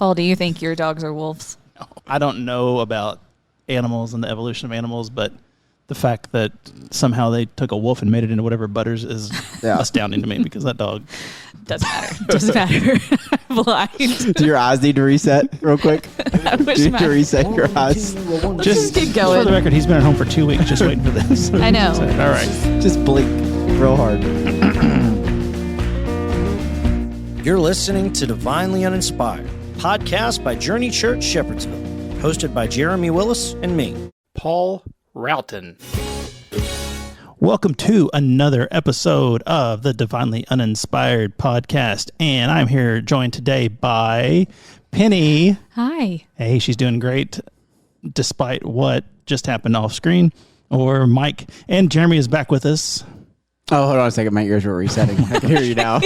Paul, do you think your dogs are wolves? I don't know about animals and the evolution of animals, but the fact that somehow they took a wolf and made it into whatever Butters is astounding to me, because that dog... Doesn't matter. Doesn't matter. Blind. Do your eyes need to reset real quick? Do you need to reset your eyes? Just keep going. For the record, he's been at home for 2 weeks just waiting for this. I know. So, all right. Just blink real hard. You're listening to Divinely Uninspired, podcast by Journey Church Shepherdsville, hosted by Jeremy Willis and me, Paul Roughton. Welcome to another episode of the Divinely Uninspired podcast, and I'm here joined today by Penny. Hi. Hey, she's doing great despite what just happened off screen. Or Mike, and Jeremy is back with us. Oh, hold on a second. My ears were resetting. I can hear you now.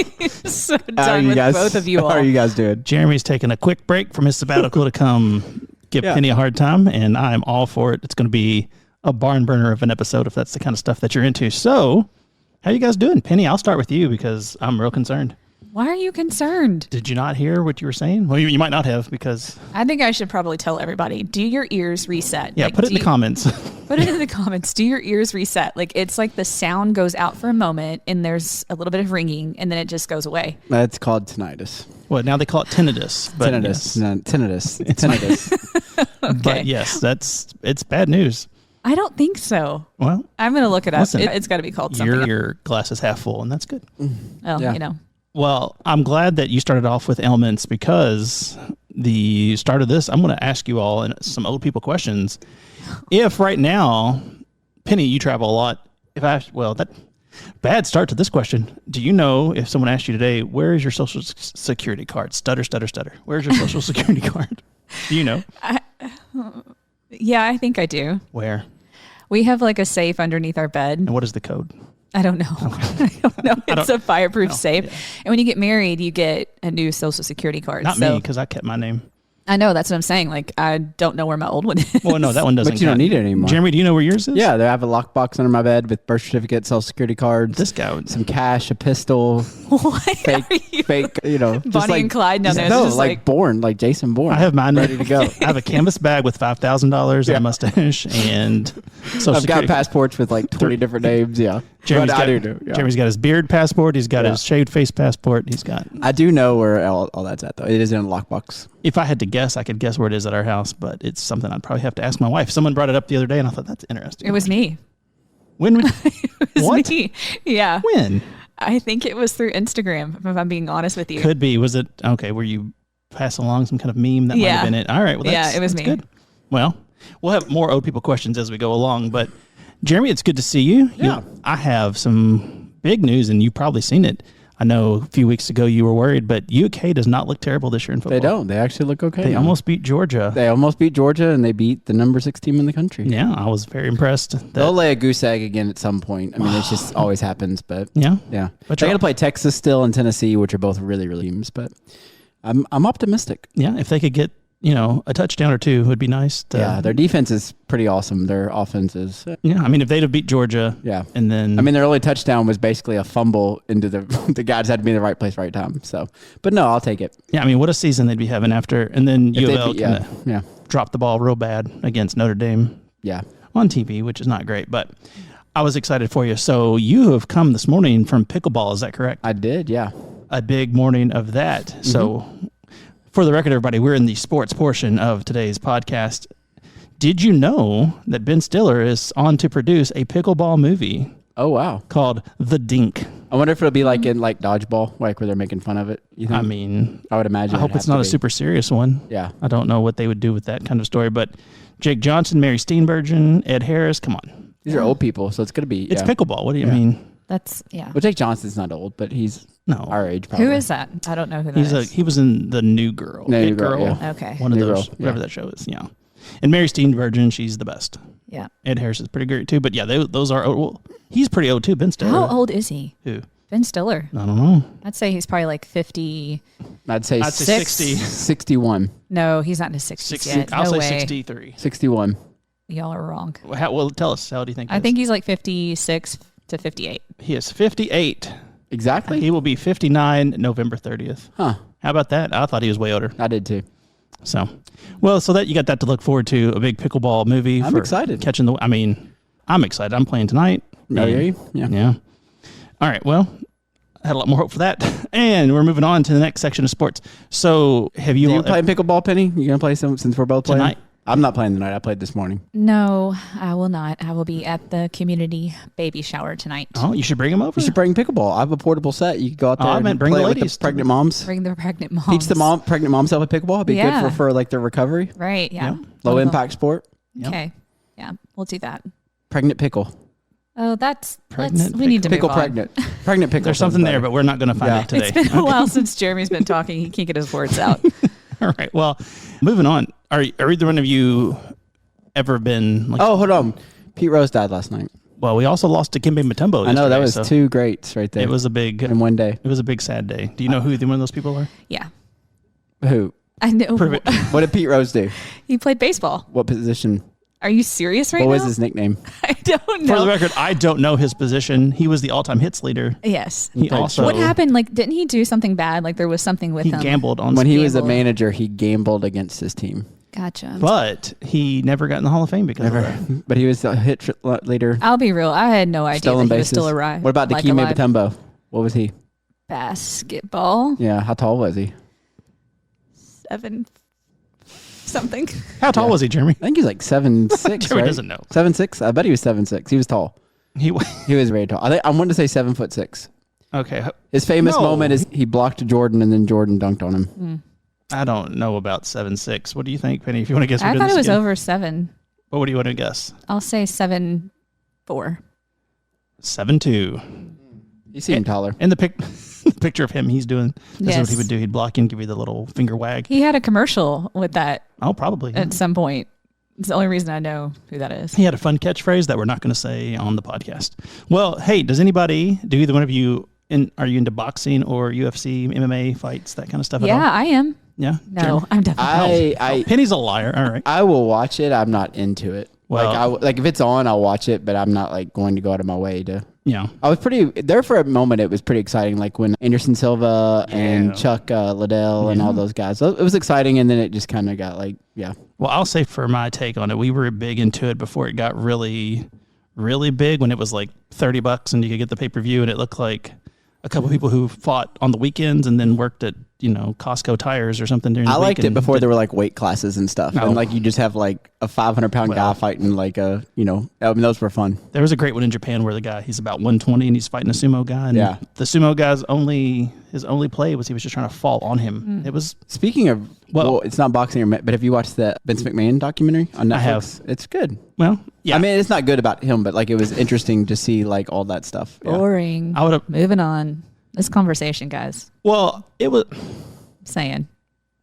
So done with both of you all. How are you guys doing? Jeremy's taking a quick break from his sabbatical to come give Penny a hard time, and I'm all for it. It's going to be a barn burner of an episode if that's the kind of stuff that you're into. So, how you guys doing? Penny, I'll start with you because I'm real concerned. Why are you concerned? Did you not hear what you were saying? Well, you might not have, because... I think I should probably tell everybody, do your ears reset? Yeah, put it in the comments. Put it in the comments. Do your ears reset? Like, it's like the sound goes out for a moment and there's a little bit of ringing and then it just goes away. That's called tinnitus. Well, now they call it tinnitus. But tinnitus. Yes. No, tinnitus. Tinnitus. Okay. But yes, it's bad news. I don't think so. Well, I'm going to look it up. Listen, It's got to be called something. Your glass is half full, and that's good. Oh, yeah. you know. Well, I'm glad that you started off with ailments, because the start of this, I'm going to ask you all some old people questions. If right now, Penny, you travel a lot. That bad start to this question. Do you know, if someone asked you today, where is your social security card? Stutter, stutter, stutter. Where's your social security card? Do you know? Yeah, I think I do. Where? We have like a safe underneath our bed. And what is the code? I don't know. I don't know. It's a fireproof safe. Yeah. And when you get married, you get a new social security card. Not me, because I kept my name. I know. That's what I'm saying. Like, I don't know where my old one is. Well, no, that one doesn't But you don't need it anymore. Jeremy, do you know where yours is? Yeah, I have a lockbox under my bed with birth certificate, social security cards. This guy would... Some cash, a pistol. What? Fake, you know. Bonnie and Clyde down there. No, just like Bourne, like Jason Bourne. I have mine ready to go. I have a canvas bag with $5,000 and a mustache and social I've got passports with like 20 different names. Yeah. Jeremy's Yeah. Jeremy's got his beard passport. He's got his shaved face passport. He's got... I do know where all that's at, though. It is in a lockbox. If I had to guess, I could guess where it is at our house, but it's something I'd probably have to ask my wife. Someone brought it up the other day, and I thought, that's interesting. It was me. When? It was What? me. Yeah. When? I think it was through Instagram, if I'm being honest with you. Could be. Was it... Okay, were you passing along some kind of meme? That might have been it. All right. Well, it was me. Good. Well, we'll have more old people questions as we go along, but Jeremy, it's good to see you. Yeah. I have some big news, and you've probably seen it. I know a few weeks ago you were worried, but UK does not look terrible this year in football. They don't. They actually look okay. They almost beat Georgia. They almost beat Georgia, and they beat the number 6 team in the country. Yeah, I was very impressed. They'll lay a goose egg again at some point. I mean, it just always happens, but Yeah. But they're going to play Texas still and Tennessee, which are both really, really teams, but I'm optimistic. Yeah, if they could get, a touchdown or two, would be nice. Their defense is pretty awesome. Their offense is... Yeah, I mean, if they'd have beat Georgia, and then... I mean, their only touchdown was basically a fumble into the guys had to be in the right place, right time. So, but no, I'll take it. Yeah, I mean, what a season they'd be having after, and then U of L dropped the ball real bad against Notre Dame. Yeah. On TV, which is not great, but I was excited for you. So you have come this morning from Pickleball, is that correct? I did, yeah. A big morning of that. Mm-hmm. So for the record, everybody, we're in the sports portion of today's podcast. Did you know that Ben Stiller is on to produce a pickleball movie? Oh, wow. Called The Dink. I wonder if it'll be like in like Dodgeball, like where they're making fun of it. You think? I mean, I would imagine. I hope it's not a super serious one. Yeah. I don't know what they would do with that kind of story, but Jake Johnson, Mary Steenburgen, Ed Harris, come on. These are old people, so it's going to be... It's pickleball. What do you mean? That's, yeah. Well, Jake Johnson's not old, but he's our age probably. Who is that? I don't know who that is. He was in The New Girl. New Girl, yeah. Okay. One of those, whatever that show is, yeah. And Mary Steenburgen, she's the best. Yeah. Ed Harris is pretty great too, but yeah, those are old. Well, he's pretty old too, Ben Stiller. How old is he? Who? Ben Stiller. I don't know. I'd say he's probably like 50. I'd say 60. 61. No, he's not in his 60s yet. I'll say way. 63. 61. Y'all are wrong. Well, tell us. How do you think? I think he's like 56 to 58. He is 58. Exactly. He will be 59 November 30th. Huh. How about that? I thought he was way older. I did too. So, well, so that you got that to look forward to, a big pickleball movie. I'm excited. I'm excited. I'm playing tonight. Oh, are you? Yeah. All right. Well, I had a lot more hope for that. And we're moving on to the next section of sports. So have you... You playing pickleball, Penny? You going to play some since we're both playing? Tonight? I'm not playing tonight. I played this morning. No, I will not. I will be at the community baby shower tonight. Oh, you should bring them over. You should bring pickleball. I have a portable set. You can go out there and bring play the with ladies. the pregnant moms. Bring the pregnant moms. Teach the pregnant moms how to play pickleball. It'd be good for like their recovery. Right, yeah. Low impact sport. Yep. Okay, yeah, we'll do that. Pregnant pickle. Oh, that's Pregnant we need to Pickle move on. pregnant. Pregnant pickle. There's something there, but we're not going to find it today. It's been a while since Jeremy's been talking. He can't get his words out. All right. Well, moving on. Are either one of you ever been... Oh, hold on. Pete Rose died last night. Well, we also lost to Kimbe Mutombo. I know, that was so two greats right there. It was a big... in one day. It was a big sad day. Do you know who one of those people are? Yeah, Who? I know. Prove it. What did Pete Rose do? He played baseball. What position? Are you serious right What now? was his nickname? I don't know. For the record, I don't know his position. He was the all-time hits leader. Yes. He also... What happened? Like, didn't he do something bad? Like, there was something with He him. gambled on... When he was a Gambled. manager, he gambled against his team. Gotcha. But he never got in the Hall of Fame because of that. But he was a hit leader. I'll be real. I had no idea Stolen that he was bases. still alive. What about Dikembe alive. Mutombo? What was he? Basketball. Yeah, how tall was he? 7 something. How tall was he, Jeremy? I think he was like 7'6", Jeremy right? doesn't know. 7'6"? I bet he was 7'6". He was tall. He He was very tall. I wanted to say 7'6". Okay. His famous No. moment is he blocked Jordan and then Jordan dunked on him. I don't know about 7'6". What do you think, Penny? If you want to guess, I thought it was over 7. What would you want to guess? I'll say 7'4". 7'2". He seemed taller. In the picture of him, he's doing. This is what he Yes. would do. He'd block you and give you the little finger wag. He had a commercial with that Oh, probably. at some point. It's the only reason I know who that is. He had a fun catchphrase that we're not going to say on the podcast. Well, hey, do either one of you, are you into boxing or UFC, MMA fights, that kind of stuff at all? Yeah, I am. Yeah? No, Jeremy? I'm definitely. Penny's a liar. All right. I will watch it. I'm not into it. Well- Like if it's on, I'll watch it, but I'm not like going to go out of my way to. Yeah. I was pretty there for a moment. It was pretty exciting, like when Anderson Silva Yeah. and Chuck Liddell and all those guys. So it was exciting, and then it just kind of got like, yeah. Well, I'll say for my take on it, we were big into it before it got really, really big, when it was like $30 and you could get the pay-per-view, and it looked like a couple people who fought on the weekends and then worked at, Costco tires or something during the I week. liked it before there were like weight classes and stuff, Oh. and like you just have like a 500-pound guy fighting like I mean, those were fun. There was a great one in Japan where the guy, he's about 120 and he's fighting a sumo guy. And Yeah. the sumo guy's his only play was he was just trying to fall on him. It was, Speaking of, well, it's not boxing, but have you watched the Vince McMahon documentary on Netflix? I have. It's good. well, yeah. I mean, it's not good about him, but like it was interesting to see like all that stuff. Yeah. Boring. I would have, Moving on. This conversation, guys. well, it was, Saying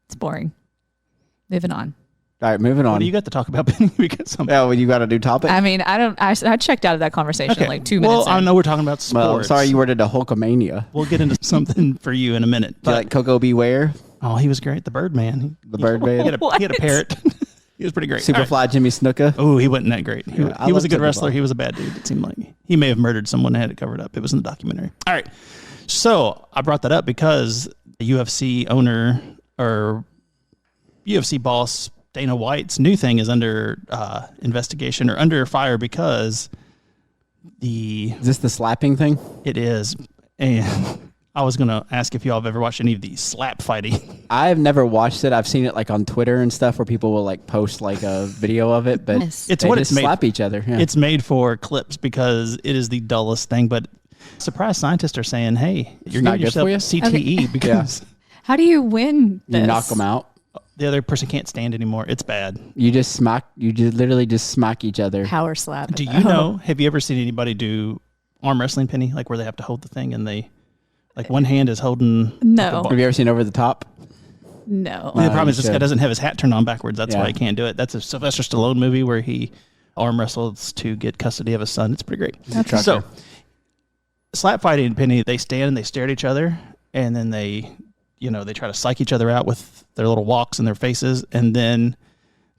it's boring. Moving on. All right, moving on. what do you got to talk about, Penny? Because I'm, well, you got a new topic? I mean, I checked out of that conversation like 2 minutes. Well, I in. know we're talking about sports. Well, sorry you worded a Hulkamania. We'll get into something for you in a minute. Do you like Coco Beware? Oh, he was great. The Birdman. The Birdman? He had a What? parrot. He was pretty great. Superfly Jimmy Snuka? Oh, he wasn't that great. He, Yeah, I he was love a good Superfly. wrestler. He was a bad dude. It seemed like he may have murdered someone and had it covered up. It was in the documentary. All right. So I brought that up because the UFC owner or UFC boss Dana White's new thing is under investigation or under fire because Is this the slapping thing? it is. And I was going to ask if y'all have ever watched any of the slap fighting. I've never watched it. I've seen it like on Twitter and stuff where people will like post like a video of it, but Yes. It's they what just it's made. slap each other. Yeah. It's made for clips because it is the dullest thing. But surprise scientists are saying, hey, you're not giving good yourself for you? CTE because How do you win this? you knock them out. the other person can't stand anymore. It's bad. You literally just smack each other. Power slap. Do you know, have you ever seen anybody do arm wrestling, Penny? Like where they have to hold the thing and they, like one hand is holding. No. like a Have you ever seen Over the Top? No. the problem you is this guy should. doesn't have his hat turned on backwards. That's Yeah. why he can't do it. That's a Sylvester Stallone movie where he arm wrestles to get custody of his son. It's pretty great. Trucker. So, slap fighting, Penny, they stand and they stare at each other, and then they try to psych each other out with their little walks and their faces, and then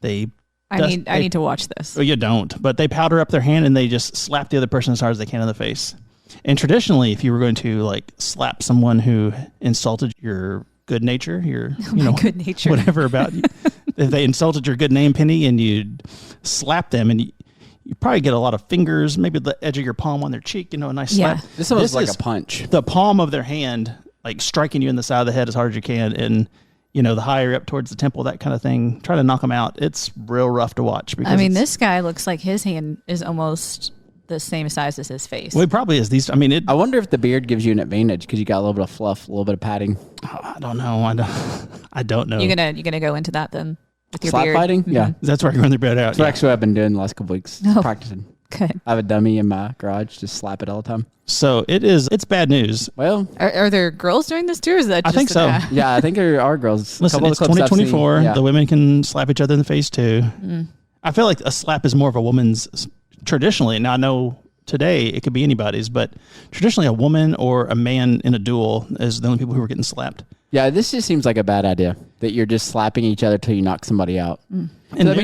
they. I need to watch this. Well, you don't, but they powder up their hand and they just slap the other person as hard as they can in the face. And traditionally, if you were going to like slap someone who insulted your good nature, your good nature. whatever about you. If they insulted your good name, Penny, and you'd slap them, and you probably get a lot of fingers, maybe the edge of your palm on their cheek, a nice slap. This was like is a punch. The palm of their hand, like striking you in the side of the head as hard as you can, and the higher up towards the temple, that kind of thing. Try to knock them out. It's real rough to watch. Because this guy looks like his hand is almost the same size as his face. Well, it probably is. I wonder if the beard gives you an advantage because you got a little bit of fluff, a little bit of padding. I don't know. I don't know. You're gonna go into that then with your Slap beard? fighting? Yeah. That's where I run their beard out. That's actually what I've been doing the last couple weeks. Oh. Practicing. Good. I have a dummy in my garage. Just slap it all the time. So it's bad news. Well, Are there girls doing this too? Or is that I just think so. yeah, I think there are girls. Listen, it's 2024. Yeah. The women can slap each other in the face too. I feel like a slap is more of a woman's traditionally. Now I know today it could be anybody's, but traditionally a woman or a man in a duel is the only people who are getting slapped. Yeah, this just seems like a bad idea that you're just slapping each other till you knock somebody out. And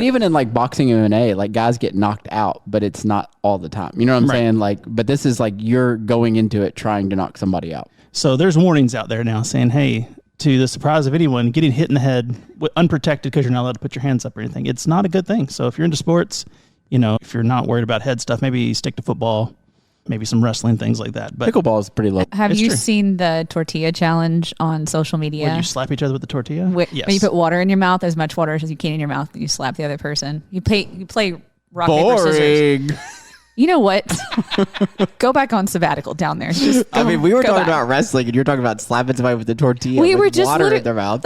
even in like boxing and MMA, like guys get knocked out, but it's not all the time. You know what I'm saying? Like, but this is like you're going into it trying to knock somebody out. So there's warnings out there now saying, hey, to the surprise of anyone, getting hit in the head unprotected because you're not allowed to put your hands up or anything, it's not a good thing. So if you're into sports, if you're not worried about head stuff, maybe stick to football, maybe some wrestling, things like that. But Pickleball is pretty low. Have It's you true. seen the tortilla challenge on social media? When you slap each other with the tortilla? When you put water in your mouth, as much water as you can in your mouth, and you slap the other person. You play rock, paper, scissors. You know what? Go back on sabbatical down there. We were talking about wrestling, and you're talking about slapping somebody with the tortilla. We with were just water in their mouth.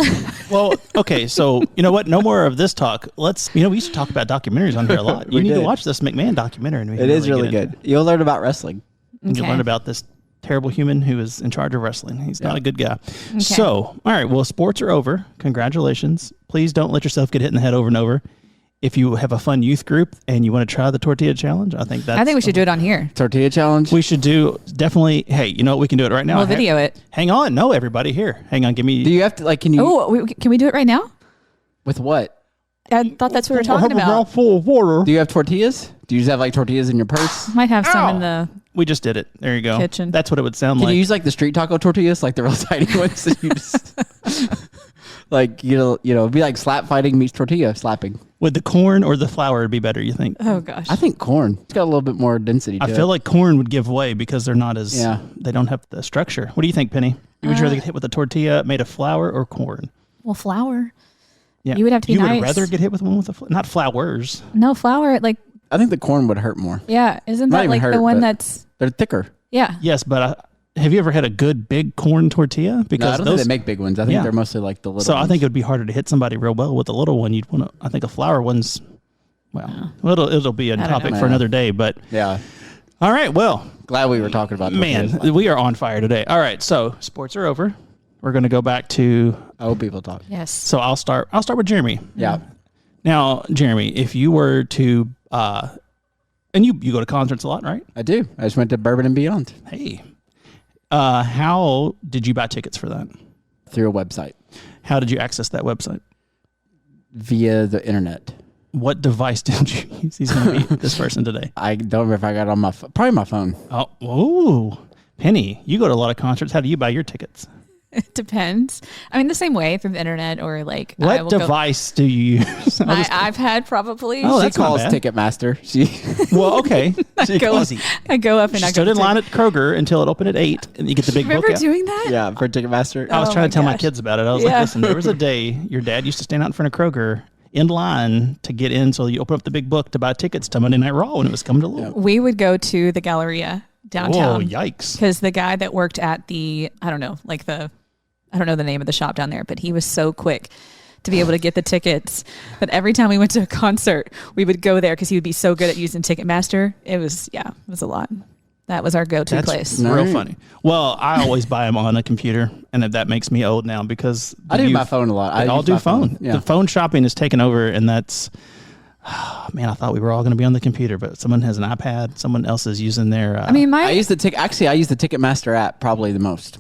Well, okay, so you know what? No more of this talk. We used to talk about documentaries on here a lot. You need to watch this McMahon documentary. And It is really good. You'll learn about wrestling. And you'll learn about this terrible human who is in charge of wrestling. He's not a good guy. Okay. So, all right, well, sports are over. Congratulations. Please don't let yourself get hit in the head over and over. If you have a fun youth group and you want to try the tortilla challenge, I think we should do it on here. Tortilla challenge? We should do, definitely. Hey, you know what? We can do it right now. We'll video it. Hang on. No, everybody. Here. Hang on. Give me. Do you have to, can you? Oh, can we do it right now? With what? I thought that's what we were talking about. Mouthful of water. Do you have tortillas? Do you just have tortillas in your purse? Might have some in the We just did it. There you go. kitchen. That's what it would sound Can like. you use the street taco tortillas, like the real tiny ones? That you just it'd be like slap fighting meets tortilla slapping. Would the corn or the flour be better, you think? Oh gosh. I think corn. It's got a little bit more density to I it. feel like corn would give way because they're not as, they don't have the structure. What do you think, Penny? Would you rather get hit with a tortilla made of flour or corn? Well, flour. Yeah. You would have to be You nice. would rather get hit with one with not flowers. No, flour. I think the corn would hurt more. Yeah. Isn't Not that even like hurt, the one but that's, They're thicker. yeah. Yes, but have you ever had a good big corn tortilla? No, Because I don't think they make big ones. I think they're mostly like the little So ones. I think it would be harder to hit somebody real well with a little one. You'd want to. I think a flour one's. Well, it'll be a topic know. for another day. But Yeah. all right, well, Glad we were talking about tortillas. man, we are on fire today. All right, so sports are over. We're going to go back to. Old people talk. Yes. So I'll start with Jeremy. Yeah. Now, Jeremy, if you were to, and you go to concerts a lot, right? I do. I just went to Bourbon and Beyond Hey, how did you buy tickets for that? through a website How did you access that website? via the internet. What device did you use? He's going to be this person today. I don't remember if I got it on my probably my phone. Oh, whoa. Penny, you go to a lot of concerts. How do you buy your tickets? It depends. I mean, the same way through the internet or like. I What will go- device do you use? I've had probably. Oh, She that's not calls bad. Ticketmaster. She Well, okay. I go, Easy. I go up and She I stood in line at Kroger until it opened at 8, and you get the big Remember book out. doing that? yeah for Ticketmaster. I was Oh trying my to tell my gosh. kids about it. I was Yeah. like, listen, there was a day your dad used to stand out in front of Kroger in line to get in, so you open up the big book to buy tickets to Monday Night Raw when it was coming to Louisville. We would go to the Galleria downtown. Whoa, yikes. Because the guy that worked at I don't know the name of the shop down there, but he was so quick to be able to get the tickets that every time we went to a concert, we would go there because he would be so good at using Ticketmaster. It was a lot. That was our go-to That's place. real Right. funny. Well, I always buy them on a computer, and that makes me old now because I do my phone a lot. I'll use do my phone. Yeah. The phone shopping is taken over, and that's man. I thought we were all going to be on the computer, but someone has an iPad. Someone else is using their. I mean, I use the Ticketmaster app probably the most.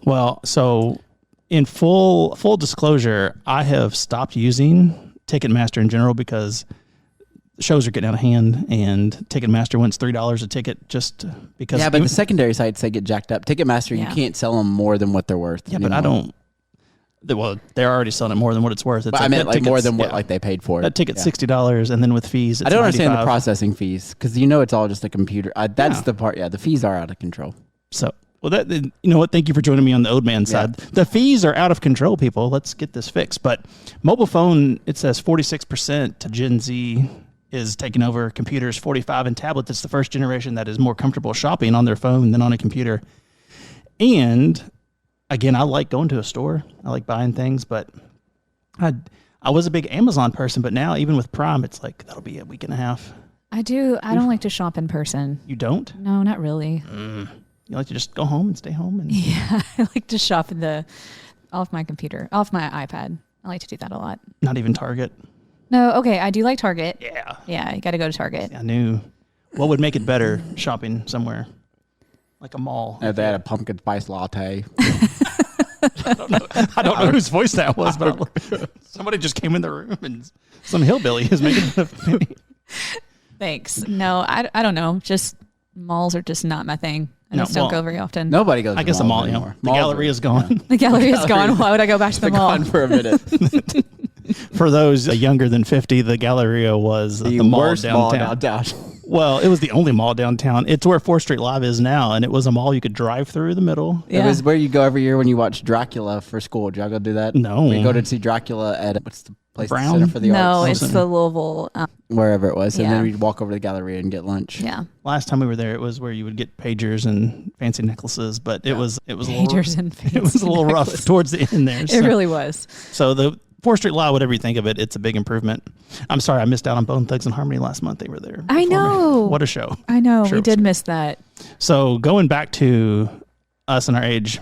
Well, so in full disclosure, I have stopped using Ticketmaster in general because shows are getting out of hand, and Ticketmaster wants $3 a ticket just because. Yeah, but the secondary sites they get jacked up. Ticketmaster, Yeah. you can't sell them more than what they're worth. Yeah, but I anymore. don't. Well, they're already selling it more than what it's worth. It's But I meant like more than what like they paid for it. That ticket's $60, and then with fees, it's I don't understand the $95. processing fees because it's all just a computer. That's the part. Yeah, the fees are out of control. So, well, you know what? Thank you for joining me on the old man side. The fees are out of control, people. Let's get this fixed. But mobile phone, it says 46% to Gen Z is taking over computers, 45 and tablets. It's the first generation that is more comfortable shopping on their phone than on a computer. And again, I like going to a store. I like buying things, but I was a big Amazon person, but now even with Prime, it's like that'll be a week and a half. I don't like to shop in person. You don't? No, not really. You like to just go home and stay home? Yeah, I like to shop off my computer, off my iPad. I like to do that a lot. Not even Target? No, okay, I do like Target. Yeah. Yeah, you got to go to Target. I knew. What would make it better shopping somewhere? Like a mall. If they had a pumpkin spice latte. I don't know whose voice that was, but somebody just came in the room and some hillbilly is making fun of me. Thanks. No, I don't know. Just malls are just not my thing. I just don't go very often. Nobody goes. I guess the mall anymore. The gallery is gone. The gallery is gone. Why would I go back to the mall? Gone for a minute. For those younger than 50, the Galleria was the mall worst downtown. mall downtown. Well, it was the only mall downtown. It's where 4th Street Live is now, and it was a mall you could drive through the middle. Yeah. It was where you go every year when you watch Dracula for school. Did y'all go do that? No. We go to see Dracula at what's the place? Brown? Center for the No, Arts. it's the Louisville. Wherever it was, and Yeah. then we'd walk over to the Galleria and get lunch. Yeah. Last time we were there, it was where you would get pagers and fancy necklaces, but it was a little, Pagers and it was a little rough necklaces. towards the end there. It really was. So the 4th Street Live, whatever you think of it, it's a big improvement. I'm sorry I missed out on Bone Thugs and Harmony last month. They were there. I before me. know. What a show. I know. Sure We it did was. miss that. So going back to us and our age,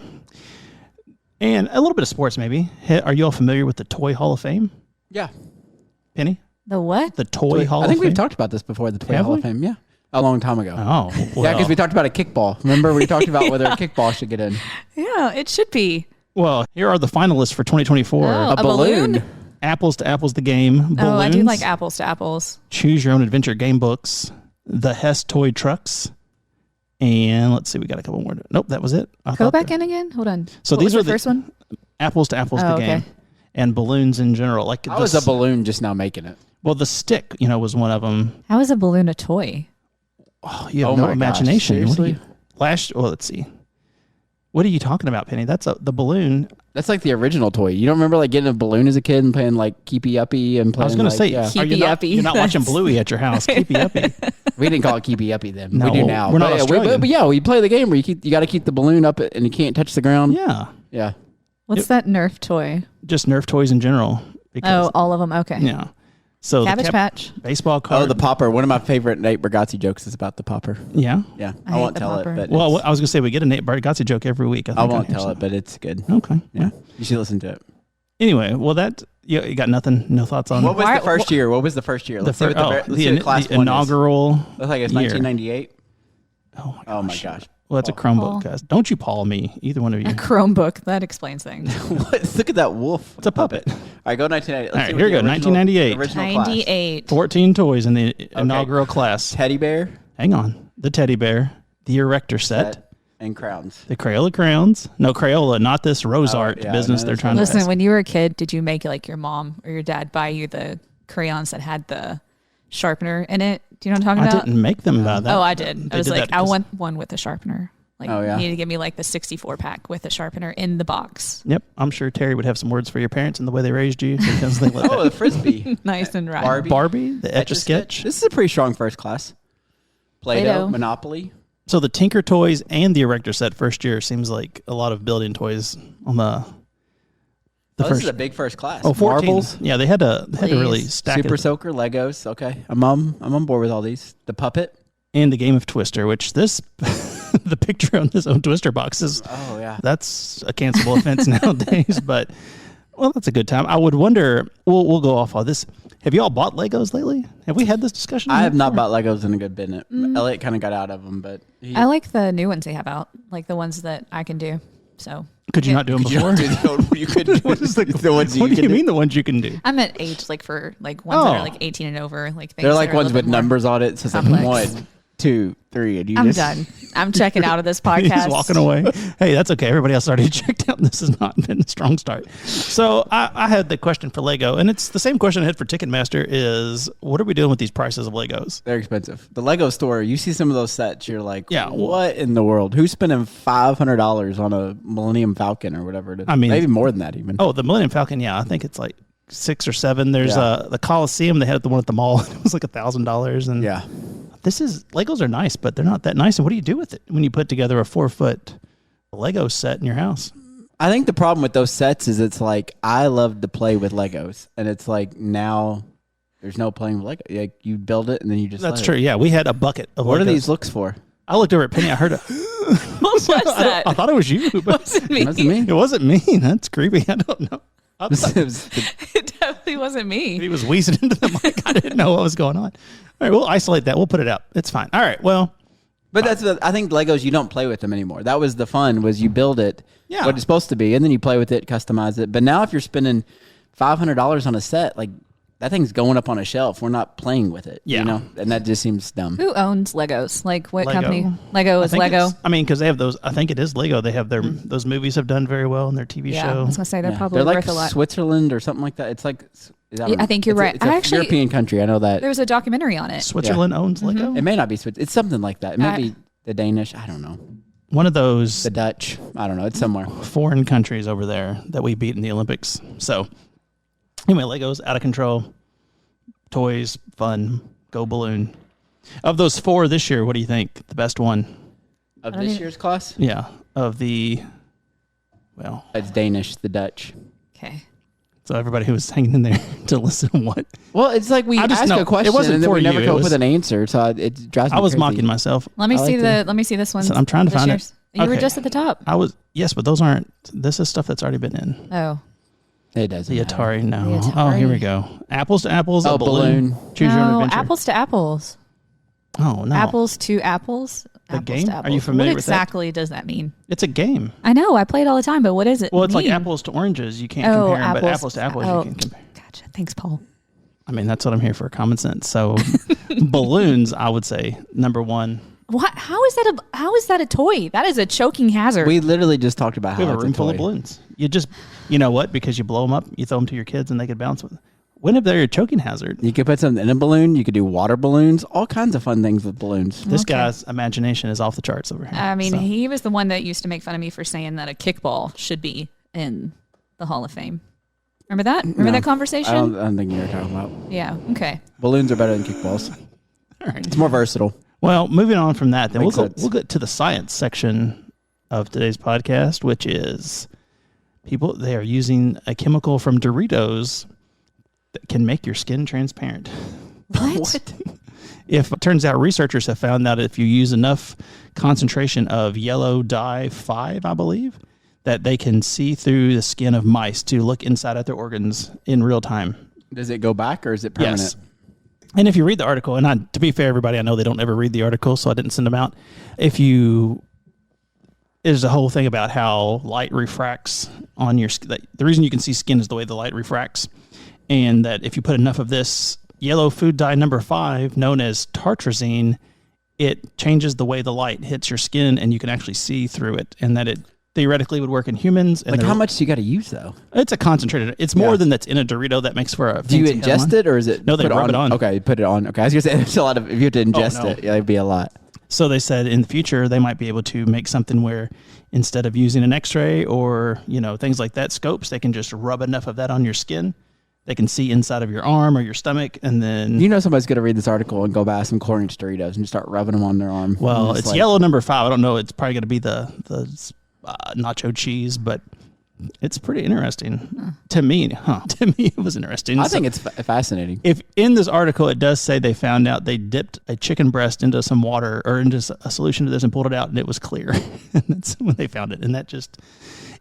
and a little bit of sports maybe. Are you all familiar with the Toy Hall of Fame? Yeah. Penny? The what? The Toy Hall of Fame? I think we've talked about this before, the Toy Have Hall we? of Fame. Yeah. A long time ago. Oh, well. Yeah, because we talked about a kickball. Remember, we talked about whether a kickball should get in. Yeah, it should be. Well, here are the finalists for 2024. Oh, A balloon. Apples to Apples, the game. Balloons, Oh, I do like apples to apples. Choose Your Own Adventure game books. The Hess Toy Trucks. And let's see, we got a couple more. Nope, that was it. Go back in again. Hold on. So What these was are the first one. Apples to Apples, the Oh, game. okay. And balloons in general. Like How is a balloon just now making it? Well, the stick, was one of them. How is a balloon a toy? Oh, you have Oh no my gosh, imagination. seriously? Let's see. What are you talking about, Penny? That's the balloon. That's like the original toy. You don't remember like getting a balloon as a kid and playing like Keepy Uppy and playing. I was going to say, yeah. are you Keepy not, Uppy. you're not watching That's- Bluey at your house. Keepy Uppy. We didn't call it Keepy Uppy then. No, we do now. we're not But Australian. but yeah, we play the game where you got to keep the balloon up and you can't touch the ground. Yeah. Yeah. What's that Nerf toy? Just Nerf toys in general. Because, Oh, all of them. Okay. yeah. So Cabbage the Patch. baseball card. Oh, the popper. One of my favorite Nate Bargatze jokes is about the popper. Yeah. Yeah. I I, hate won't the tell popper. it, but Well, I was going to say we get a Nate Bargatze joke every week. I think won't on here, tell so- it, but it's good. Okay. Yeah. You should listen to it. Anyway, well, you got nothing, no thoughts on What was Why- the first year? What was the first year? Let's see what let's see what class the one is. inaugural. Looks like it's year. 1998. Oh Oh my gosh. Well, that's a Chromebook, guys. Don't you Paul me, either one of you. A Chromebook. That explains things. What? Look at that wolf. It's a puppet. All right, go 1998. All right, here we go, 1998. Original class. 98. 14 toys in the inaugural class. Teddy bear Hang on. The teddy bear, the erector set, and crowns. the Crayola crayons. No, Crayola, not this rose art yeah, business no, they're that's trying to Listen, when you were a kid, did you make like your mom or your dad buy you the crayons that had the sharpener in it? Do you know what I'm I talking about? didn't make them that. Oh, I did. They I was did like, that I 'cause- want one with a sharpener. Like, Oh, yeah. you need to give me like the 64 pack with a sharpener in the box. Yep, I'm sure Terry would have some words for your parents and the way they raised you because they let Oh, that. the frisbee. Nice and right. Barbie, the Etch-a-Sketch. This is a pretty strong first class. Play-Doh, Play-Doh. Monopoly. So the Tinker Toys and the erector set first year seems like a lot of building toys on the This first. is a big first class. 14. Marbles, Yeah, they had to really Please. stack Super it. Soaker, Legos. Okay, I'm on board with all these. The puppet. And the game of Twister, which this the picture on this own Twister box is Oh yeah. that's a cancelable offense nowadays, but well, that's a good time. I would wonder. We'll go off all this. Have you all bought Legos lately? Have we had this discussion? I have not before? bought Legos in a good minute. Elliot kind of got out of them, but I like the new ones they have out, like the ones that I can do. So Could you not do them you before? don't do the old, you could do What is the ones what do can you mean the ones you can do? I'm at age like for like ones that Oh. are like 18 and over. Like things They're that like are a ones little with bit more numbers on it. So it's like complex. one, 2, 3, and I'm done. I'm checking out of this podcast. He's walking away. Hey, that's okay. Everybody else already checked out. This has not been a strong start. So I had the question for Lego, and it's the same question I had for Ticketmaster is, what are we doing with these prices of Legos? They're expensive. The Lego store, you see some of those sets, you're like, Yeah, what in the world? Who's spending $500 on a Millennium Falcon or whatever it is? I mean, maybe more than that even. Oh, the Millennium Falcon, yeah. I think it's like 6 or 7. There's the Coliseum. They had the one at the mall. It was like $1,000. And yeah. Legos are nice, but they're not that nice. And what do you do with it when you put together a 4-foot Lego set in your house? I think the problem with those sets is it's like, I love to play with Legos, and it's like now there's no playing with Lego. Like you build it and then you just That's true. Yeah, we had a bucket of What Legos. are these looks for? I looked over at Penny. I heard What was that? I thought it was you. But Wasn't me. Wasn't me. it wasn't me. That's creepy. I don't know. I thought It definitely wasn't me. he was wheezing into the mic. I didn't know what was going on. All right, we'll isolate that. We'll put it out. It's fine. All right, well. But I think Legos, you don't play with them anymore. That was the fun, was you build it, Yeah. what it's supposed to be, and then you play with it, customize it. But now if you're spending $500 on a set, like that thing's going up on a shelf. We're not playing with it. Yeah. You know? And that just seems dumb. Who owns Legos? Like what Lego. company? Lego is Lego. Because they have those. I think it is Lego. They have those movies have done very well in their TV Yeah, I show. was gonna say they're Yeah. probably They're like worth a lot. Switzerland or something like that. It's like, I think you're right. It's a I actually- European country. I know that. There was a documentary on it. Switzerland owns Lego. It may not be Switzerland. It's something like that. It may be the Danish. I don't know. One of those The Dutch. I don't know. It's somewhere. foreign countries over there that we beat in the Olympics. So anyway, Legos out of control. Toys, fun, go balloon. Of those 4 this year, what do you think the best one? Of this year's class? Yeah, of the It's Danish, the Dutch. Okay. so everybody who was hanging in there to listen to what Well, it's like we I just ask know, a question it wasn't and then for we never you, come it up with was- an answer, so it drives me I was crazy. mocking myself. Let me I see like let me see this one. So I'm trying to This find it. year's. You were Okay. just at the top. Yes, but those aren't. This is stuff that's already been in. Oh. It doesn't The matter. Atari, no. The Oh, here Atari. we go. Apples to apples. Oh, a balloon. balloon. Choose your own No, adventure. apples to apples. Oh no. Apples to apples. The Apples game? to Are apples. you familiar what with that? exactly does that mean? It's a game. I know. I play it all the time, but what is it? Well, it's like mean? apples to oranges. You can't Oh, compare them, but apples apples to to- apples oh. you can compare. Gotcha. Thanks, Paul. I mean, that's what I'm here for. Common sense. So, balloons, I would say number 1. What? How is that a toy? That is a choking hazard. We literally just talked about We how have a room full of balloons. You know what? Because you blow them up, you throw them to your kids, and they could bounce with. When if they're a choking hazard? You could put something in a balloon. You could do water balloons. All kinds of fun things with balloons. This Okay. guy's imagination is off the charts over here. I mean, So, he was the one that used to make fun of me for saying that a kickball should be in the Hall of Fame. Remember that? Remember No. that conversation? I don't think you're talking about. Yeah. Okay. Balloons are better than kickballs. all right. It's more versatile. Well, moving on from that, then Makes sense. we'll get to the science section of today's podcast, which is they are using a chemical from Doritos that can make your skin transparent. What? If it turns out researchers have found that if you use enough concentration of yellow dye 5, I believe, that they can see through the skin of mice to look inside at their organs in real time. Does it go back or is it permanent? Yes. And if you read the article, and to be fair, everybody, I know they don't ever read the article, so I didn't send them out. There's a whole thing about how light refracts on your skin. The reason you can see skin is the way the light refracts. And that if you put enough of this yellow food dye number 5, known as tartrazine, it changes the way the light hits your skin and you can actually see through it. And that it theoretically would work in humans. And Like how much do you got to use though? It's a concentrated. It's more than that's in a Dorito that makes for a Do you fancy ingest headline. it or is it? No, they put rub it on. Okay, put it on. Okay, I was gonna say there's a lot of if you have to ingest no. it, yeah, it'd be a lot. So they said in the future they might be able to make something where instead of using an X-ray or things like that, scopes, they can just rub enough of that on your skin. They can see inside of your arm or your stomach, and then Somebody's gonna read this article and go buy some Corn-Inch Doritos and just start rubbing them on their arm. well, And it's like, yellow number 5. I don't know. It's probably going to be the nacho cheese, but it's pretty interesting to me. To me, it was interesting. I think it's fascinating. If in this article it does say they found out they dipped a chicken breast into some water or into a solution to this and pulled it out and it was clear. And that's when they found it. And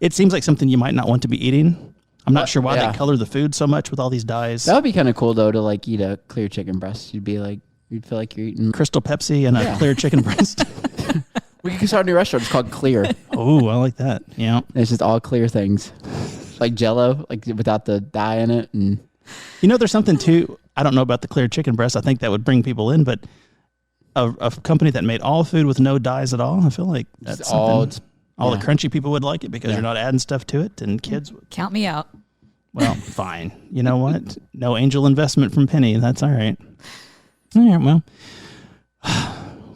it seems like something you might not want to be eating. I'm not sure why yeah. they color the food so much with all these dyes. That would be kind of cool though to like eat a clear chicken breast. You'd feel like you're eating. Crystal Pepsi and a clear chicken breast. We could start a new restaurant. It's called Clear. Oh, I like that. Yeah. And it's just all clear things, like Jello, like without the dye in it. And There's something too. I don't know about the clear chicken breast. I think that would bring people in, but a company that made all food with no dyes at all. I feel like that's all the crunchy people would like it because you're not adding stuff to it, and kids count me out. Well, fine. You know what? No angel investment from Penny. That's all right. All right. Well,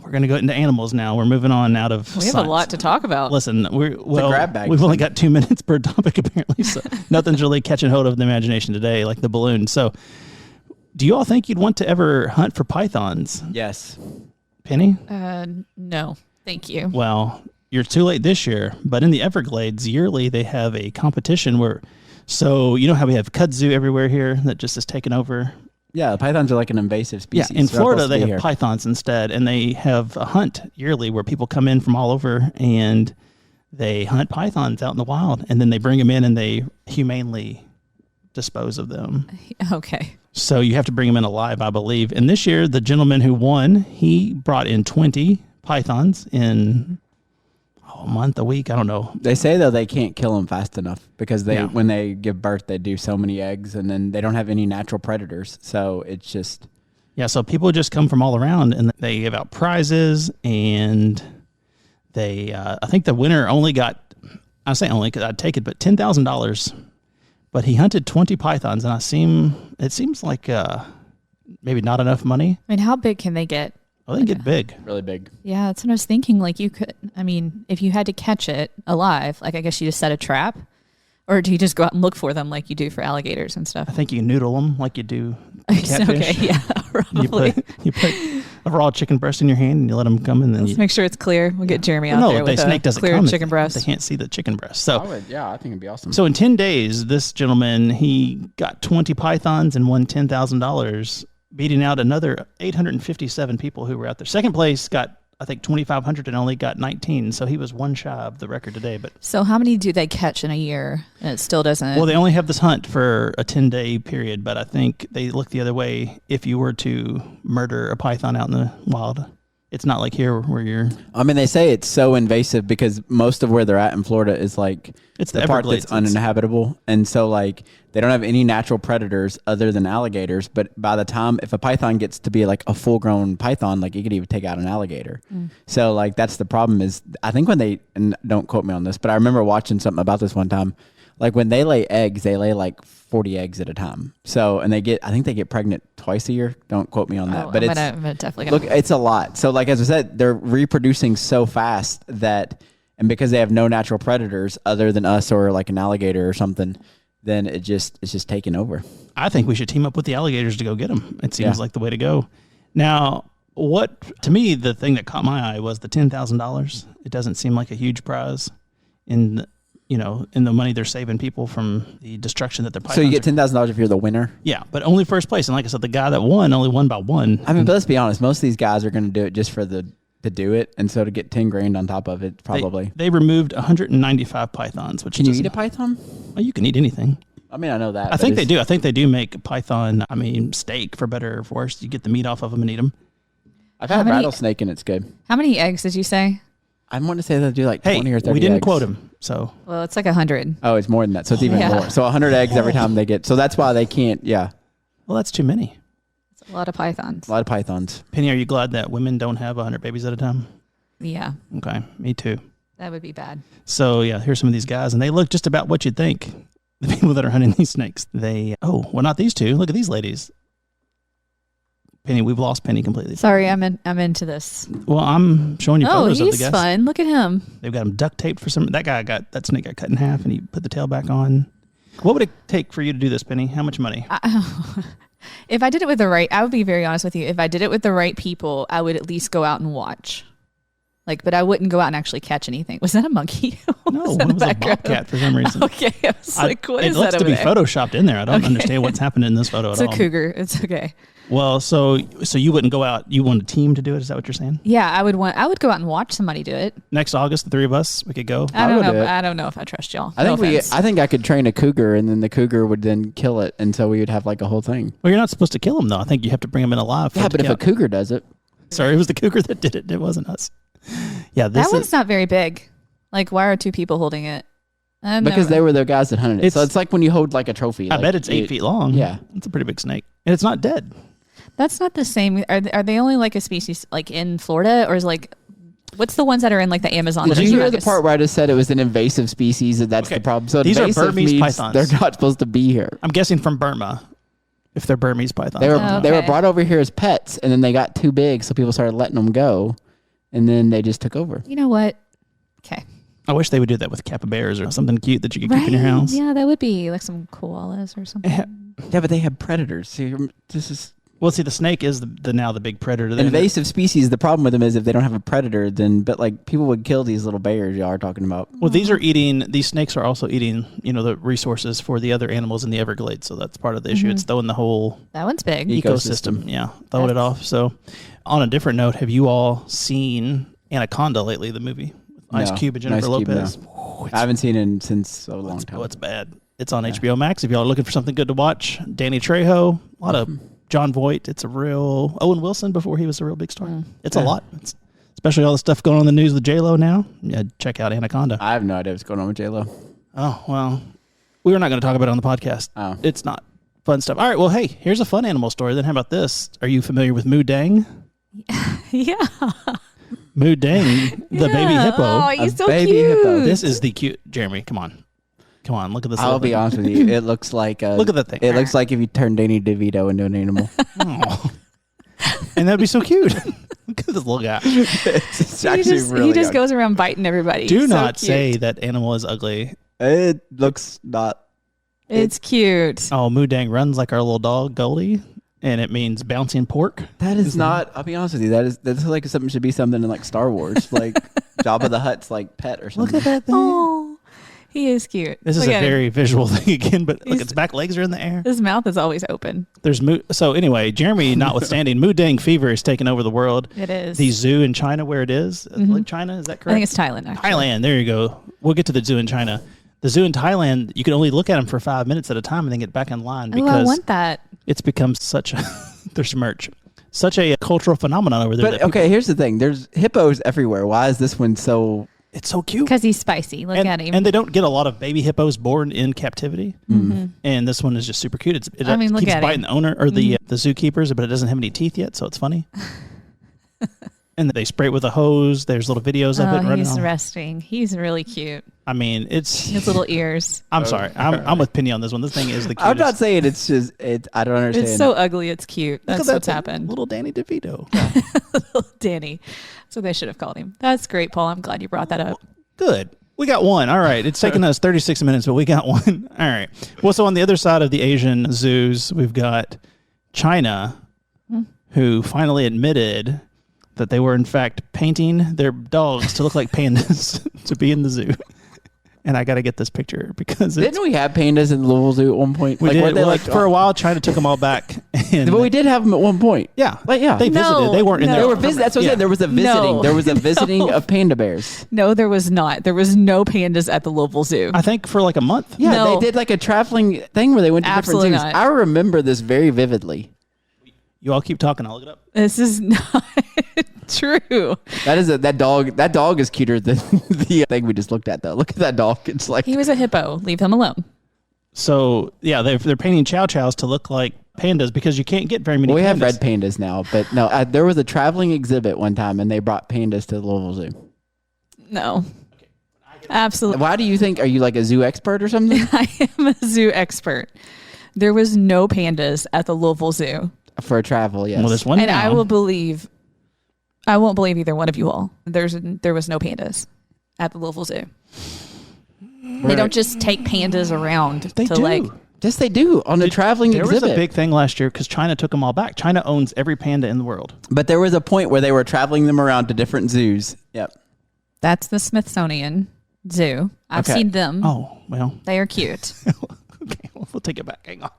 we're going to go into animals now. We're moving on out of We have a lot to talk about. Listen, grab bag. we've only got 2 minutes per topic apparently, so nothing's really catching hold of the imagination today, like the balloon. So, do you all think you'd want to ever hunt for pythons? Yes. Penny? No, thank you. Well, you're too late this year, but in the Everglades, yearly they have a competition where, so you know how we have kudzu everywhere here that just is taken over? Yeah, the pythons are like an invasive species. Yeah, in Florida they have here. pythons instead, and they have a hunt yearly where people come in from all over and they hunt pythons out in the wild, and then they bring them in and they humanely dispose of them. Okay. So you have to bring them in alive, I believe. And this year, the gentleman who won, he brought in 20 pythons in a month, a week, I don't know. They say, though, they can't kill them fast enough because when they give birth, they do so many eggs, and then they don't have any natural predators. So it's just... Yeah, so people just come from all around, and they give out prizes, and they, I think the winner only got, I say only because I'd take it, but $10,000. But he hunted 20 pythons, and it seems like maybe not enough money. I mean, how big can they get? Oh, they can get big. Really big. Yeah, that's what I was thinking. Like you could, I mean, if you had to catch it alive, like I guess you just set a trap, or do you just go out and look for them like you do for alligators and stuff? I think you noodle them like you do catfish. Okay, yeah, probably. You put a raw chicken breast in your hand and you let them come, and then Let's make sure it's clear. We'll get Jeremy out there with snake a doesn't clear come chicken breast. They can't see the chicken breast. So I think it'd be awesome. So in 10 days, this gentleman, he got 20 pythons and won $10,000, beating out another 857 people who were out there. Second place got, I think, 2,500 and only got 19. So he was one shy of the record today. But so how many do they catch in a year? And it still doesn't. Well, they only have this hunt for a 10-day period, but I think they look the other way if you were to murder a python out in the wild. It's not like here where you're... I mean, they say it's so invasive because most of where they're at in Florida is like... It's the part that's uninhabitable. And so like they don't have any natural predators other than alligators. But by the time, if a python gets to be like a full grown python, like it could even take out an alligator. So like that's the problem is I think when they, and don't quote me on this, but I remember watching something about this one time. Like when they lay eggs, they lay like 40 eggs at a time. So, and I think they get pregnant twice a year. Don't quote me on that, but I'm definitely look, it's a lot. So like, as I said, they're reproducing so fast that, and because they have no natural predators other than us or like an alligator or something, then it's just taking over. I think we should team up with the alligators to go get them. It seems like the way to go. Now, to me, the thing that caught my eye was the $10,000. It doesn't seem like a huge prize in the money they're saving people from the destruction that they're pythons. So you get $10,000 if you're the winner? Yeah, but only first place. And like I said, the guy that won only won by one. I mean, but let's be honest. Most of these guys are going to do it just to do it. And so to get 10 grand on top of it, probably. They removed 195 pythons. Which Can you eat a python? Well, you can eat anything. I mean, I know that. I think they do. I think they do make python, steak for better or for worse. You get the meat off of them and eat them. I've had rattlesnake and it's good. How many eggs did you say? I want to say they do like 20 or 30 we didn't eggs. quote him, so. Well, it's like 100. Oh, it's more than that. So it's even more. So 100 eggs every time they get. So that's why they can't, Well, that's too many. It's a lot of pythons. A lot of pythons. Penny, are you glad that women don't have 100 babies at a time? Yeah. Okay, me too. That would be bad. So, yeah, here's some of these guys, and they look just about what you'd think. The people that are hunting these snakes. Not these two. Look at these ladies. Penny, we've lost Penny completely. Sorry, I'm into this. Well, I'm showing you photos of the he's guys. fun. Look at him. They've got him duct taped for some. That snake got cut in half, and he put the tail back on. What would it take for you to do this, Penny? How much money? If I did it with the right, I would be very honest with you. If I did it with the right people, I would at least go out and watch. But I wouldn't go out and actually catch anything. Was that a monkey? No, it was a bobcat for some reason. Okay, I was like, what is that? It looks to be photoshopped in there. I don't understand what's happening in this photo at all. It's a cougar. It's okay. Well, so you wouldn't go out. You want a team to do it? Is that what you're saying? Yeah, I would go out and watch somebody do it. Next August, the three of us, we could go. I don't know if I trust y'all. I think I could train a cougar, and then the cougar would then kill it, and so we would have like a whole thing. Well, you're not supposed to kill them though. I think you have to bring them in alive. Yeah, but if a cougar does it, sorry, it was the cougar that did it. It wasn't us. Yeah, that one's not very big. Like, why are two people holding it? Because they were the guys that hunted it. So it's like when you hold like a trophy. I bet it's 8 feet long. Yeah, it's a pretty big snake, and it's not dead. That's not the same. Are they only like a species like in Florida, or is like what's the ones that are in like the Amazon? Did you hear the part where I just said it was an invasive species and that's the problem? So these are invasive Burmese means pythons. they're not supposed to be here. I'm guessing from Burma, if they're Burmese pythons. They were brought over here as pets, and then they got too big, so people started letting them go, and then they just took over. You know what? Okay. I wish they would do that with capybaras or something cute that you could keep in your house. Yeah, that would be like some koalas or something. Yeah, but they have predators. See, this is Well, see, the snake is now the big predator. an invasive species. The problem with them is if they don't have a predator, then but people would kill these little bears y'all are talking about. Well, these snakes are also eating, the resources for the other animals in the Everglades. So that's part of the issue. It's throwing the whole That one's big. ecosystem. Yeah, throwing it off. So on a different note, have you all seen Anaconda lately, the movie? Ice Cube and Jennifer Lopez. No. I haven't seen it since a long time. Oh, it's bad. It's on HBO Max. If y'all are looking for something good to watch, Danny Trejo, a lot of John Voight. It's a real Owen Wilson before he was a real big star. It's a lot. Especially all the stuff going on in the news with J-Lo now. Yeah, check out Anaconda. I have no idea what's going on with J-Lo. Oh, well, we were not going to talk about it on the podcast. Oh. It's not fun stuff. All right, well, hey, here's a fun animal story. Then how about this? Are you familiar with Moo Deng? Yeah. Moo Deng, the baby hippo. Oh, he's so baby cute. hippo. This is the cute... Jeremy, come on. Come on, look at this. I'll be honest with you. It looks like look at that thing. It looks like if you turned Danny DeVito into an animal. Oh. And that'd be so cute. Look at this little guy. It's actually really he just young. goes around biting everybody. Do So not cute. say that animal is ugly. It looks not. It's cute. Oh, Moo Deng runs like our little dog, Goldie. And it means bouncing pork. That is not. I'll be honest with you. That's like something should be something in like Star Wars, like Jabba the Hutt's like pet or something. Look at that thing. Oh, he is cute. This is Look a at him. very visual thing again, but look, its back legs are in the air. His mouth is always open. There's So anyway, Jeremy, notwithstanding, Moo Deng fever is taking over the world. It is. The zoo in China, where it is, like China, is that correct? I think it's Thailand. Actually. Thailand. There you go. We'll get to the zoo in China. The zoo in Thailand, you can only look at them for 5 minutes at a time and then get back in line Oh, I because want that. it's become such a there's merch, such a cultural phenomenon over there. But okay, here's the thing: there's hippos everywhere. Why is this one so? It's so cute Because he's spicy. Look at him. and they don't get a lot of baby hippos born in captivity. And this one is just super cute. It look keeps at biting him. the owner or the zookeepers, but it doesn't have any teeth yet, so it's funny. And they spray it with a hose. There's little videos of it running. He's resting. He's really cute. I mean, it's His little ears. I'm sorry. I'm with Penny on this one. This thing is the cutest. I'm not saying it's just. I don't understand. It's so ugly. It's cute. Look at That's that what's thing. happened. Little Danny DeVito. Little Danny. That's what they should have called him. That's great, Paul. I'm glad you brought that up. Good. We got one. All right. It's taken us 36 minutes, but we got one. All right. Well, so on the other side of the Asian zoos, we've got China, who finally admitted that they were, in fact, painting their dogs to look like pandas to be in the zoo. And I got to get this picture because Didn't we have pandas in the Louisville Zoo at one point? we did. weren't they Well, for a while, China took them all back. And but we did have them at one point. yeah. Like, yeah. They visited. No, They weren't in no. there. They were visiting. That's what I said. There was a visiting. No. There was a visiting No. of panda bears. No, there was not. There was no pandas at the Louisville Zoo. I think for like a month. Yeah, No. they did like a traveling thing where they went to Absolutely different zoos. not. I remember this very vividly. You all keep talking. I'll look it up. This is not true. That dog is cuter than the thing we just looked at though. Look at that dog. It's like He was a hippo. Leave him alone. So, yeah, they're painting chow chows to look like pandas because you can't get very many we pandas. have red pandas now, but no, there was a traveling exhibit one time and they brought pandas to the Louisville Zoo. No. Absolutely. Why do you think? Are you like a zoo expert or something? I am a zoo expert. There was no pandas at the Louisville Zoo. For a travel, yes. Well, this one And now. I won't believe either one of you all. There was no pandas at the Louisville Zoo. They don't just take pandas around They to do. like. Yes, they do on a traveling There exhibit. was a big thing last year because China took them all back. China owns every panda in the world. But there was a point where they were traveling them around to different zoos. Yep. That's the Smithsonian Zoo. I've Okay. seen them. Oh, well. They are cute. Okay, well, we'll take it back. Hang on.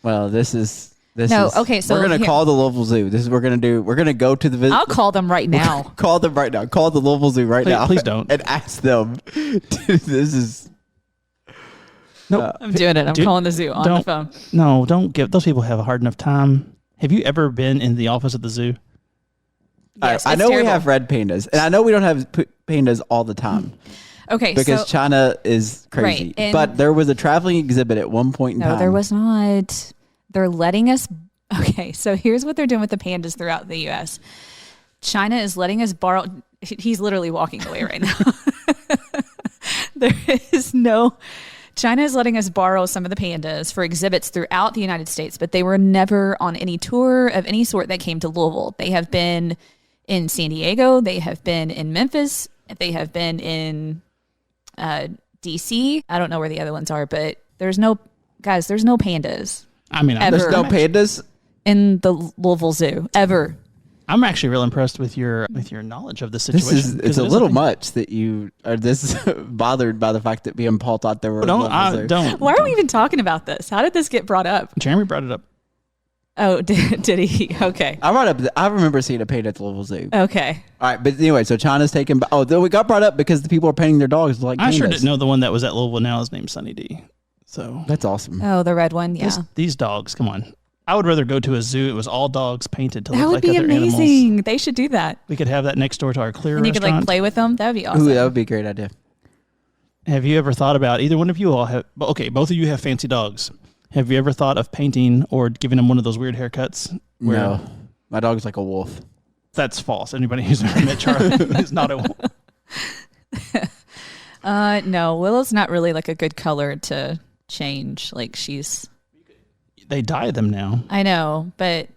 Well, this is okay, so we're gonna here- call the Louisville Zoo. This is what we're gonna do. We're gonna go to the visit. I'll call them right now. Call them right now. Call the Louisville Zoo right Please- now. please don't. And ask them. This is Nope. I'm doing it. I'm Dude, calling the zoo on the phone. No, don't give. Those people have a hard enough time. Have you ever been in the office at the zoo? Yes, I it's know terrible. we have red pandas, and I know we don't have pandas all the time Okay, because so China is crazy. Right, and- but there was a traveling exhibit at one point in no, time. there was not. They're letting us. Okay, Okay, so here's what they're doing with the pandas throughout the U.S. China is letting us borrow. He's literally walking away right now. China is letting us borrow some of the pandas for exhibits throughout the United States, but they were never on any tour of any sort that came to Louisville. They have been in San Diego. They have been in Memphis. They have been in DC. I don't know where the other ones are, but there's no pandas. I mean, There's no pandas in the Louisville Zoo ever. I'm actually real impressed with your knowledge of the situation. It's a little much that you are this bothered by the fact that being Paul thought there were. Don't. Why are we even talking about this? How did this get brought up? Jeremy brought it up. Oh, did he? Okay. I remember seeing a panda at the Louisville Zoo. Okay. All right, but anyway, so China's taken. We got brought up because the people are painting their dogs like. I pandas. sure didn't know the one that was at Louisville now is named Sunny D. So that's awesome. Oh, the red one. Yeah. These dogs, come on. I would rather go to a zoo. It was all dogs painted to that look would like be other amazing. animals. They should do that. We could have that next door to our Clear and you restaurant. could like play with them. That would be awesome. Ooh, that would be a great idea. Have you ever thought about, either one of you all have, okay, both of you have fancy dogs. Have you ever thought of painting or giving them one of those weird haircuts? No. My dog's like a wolf. That's false. Anybody who's ever met Charlie is not a wolf. No, Willow's not really like a good color to change. Like They dye them now. I know, but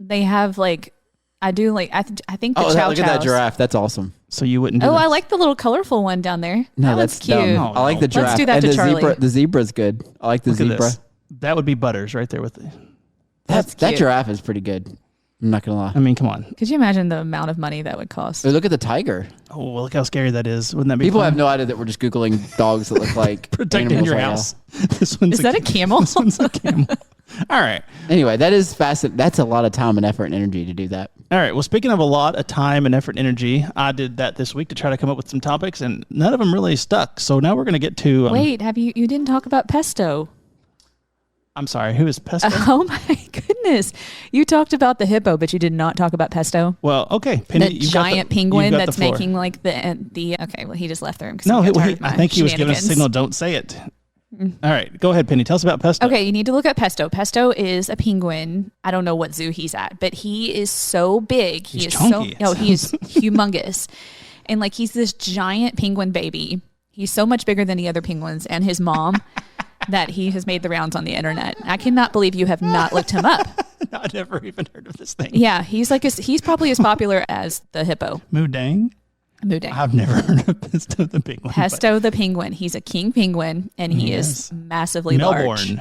they have like, I do like, I think the chow look at that giraffe. That's awesome. So you wouldn't do Oh, this? I like the little colorful one down there. No, that's that's cute. dumb. No, I like the no. giraffe. Let's do that and to the Charlie. zebra. The zebra's good. I like the Look at zebra. this. That would be Butters right there with the... That's That cute. giraffe is pretty good. I'm not gonna lie. I mean, come on. Could you imagine the amount of money that would cost? Hey, look at the tiger. Oh, well, look how scary that is. Wouldn't that be People fun? have no idea that we're just googling dogs that look like Protecting animals your right house. This one's Is that a camel? This one's a camel. All right. now. Anyway, that is fascinating. That's a lot of time and effort and energy to do that. All right. Well, speaking of a lot of time and effort and energy, I did that this week to try to come up with some topics, and none of them really stuck. So now we're going to get to... Wait, you didn't talk about Pesto. I'm sorry. Who is Pesto? Oh my goodness. You talked about the hippo, but you did not talk about Pesto. Well, okay. Penny, The you've got giant the- penguin you've got that's the floor. making like the okay, well he just left the room. No, he got tired of I my think he was giving us a shenanigans. signal, don't say it. All right. Go ahead, Penny. Tell us about Pesto. Okay, you need to look at Pesto. Pesto is a penguin. I don't know what zoo he's at, but he is so big. He's is chunky. he is humongous. And like he's this giant penguin baby. He's so much bigger than the other penguins and his mom that he has made the rounds on the internet. I cannot believe you have not looked him up. I've never even heard of this thing. Yeah, he's probably as popular as the hippo. Moo Deng? Moo Deng. I've never heard of Pesto the penguin. Pesto the penguin. He's a king penguin, and he is massively Melbourne. large.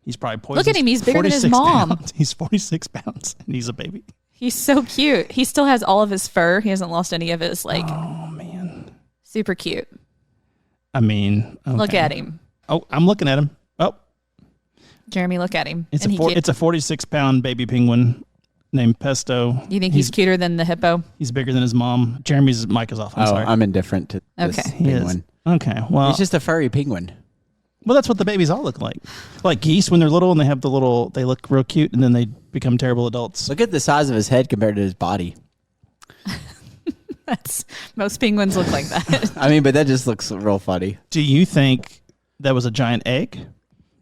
He's probably poisoned. Look at him. He's bigger than his 46 mom. pounds. He's 46 pounds, and he's a baby. He's so cute. He still has all of his fur. He hasn't lost any of his, like, Oh, man. super cute. I mean, okay. Look at him. Oh, I'm looking at him. Oh, Jeremy, look at him. it's And a 46-pound baby penguin named Pesto. you think he's cuter than the hippo? He's bigger than his mom. Jeremy's mic is off. I'm sorry. I'm indifferent to this Okay. He is. penguin. Okay. Well, He's just a furry penguin. well, that's what the babies all look like. Like geese when they're little and they have they look real cute and then they become terrible adults. Look at the size of his head compared to his body. Most penguins look like that. I mean, but that just looks real funny. Do you think that was a giant egg?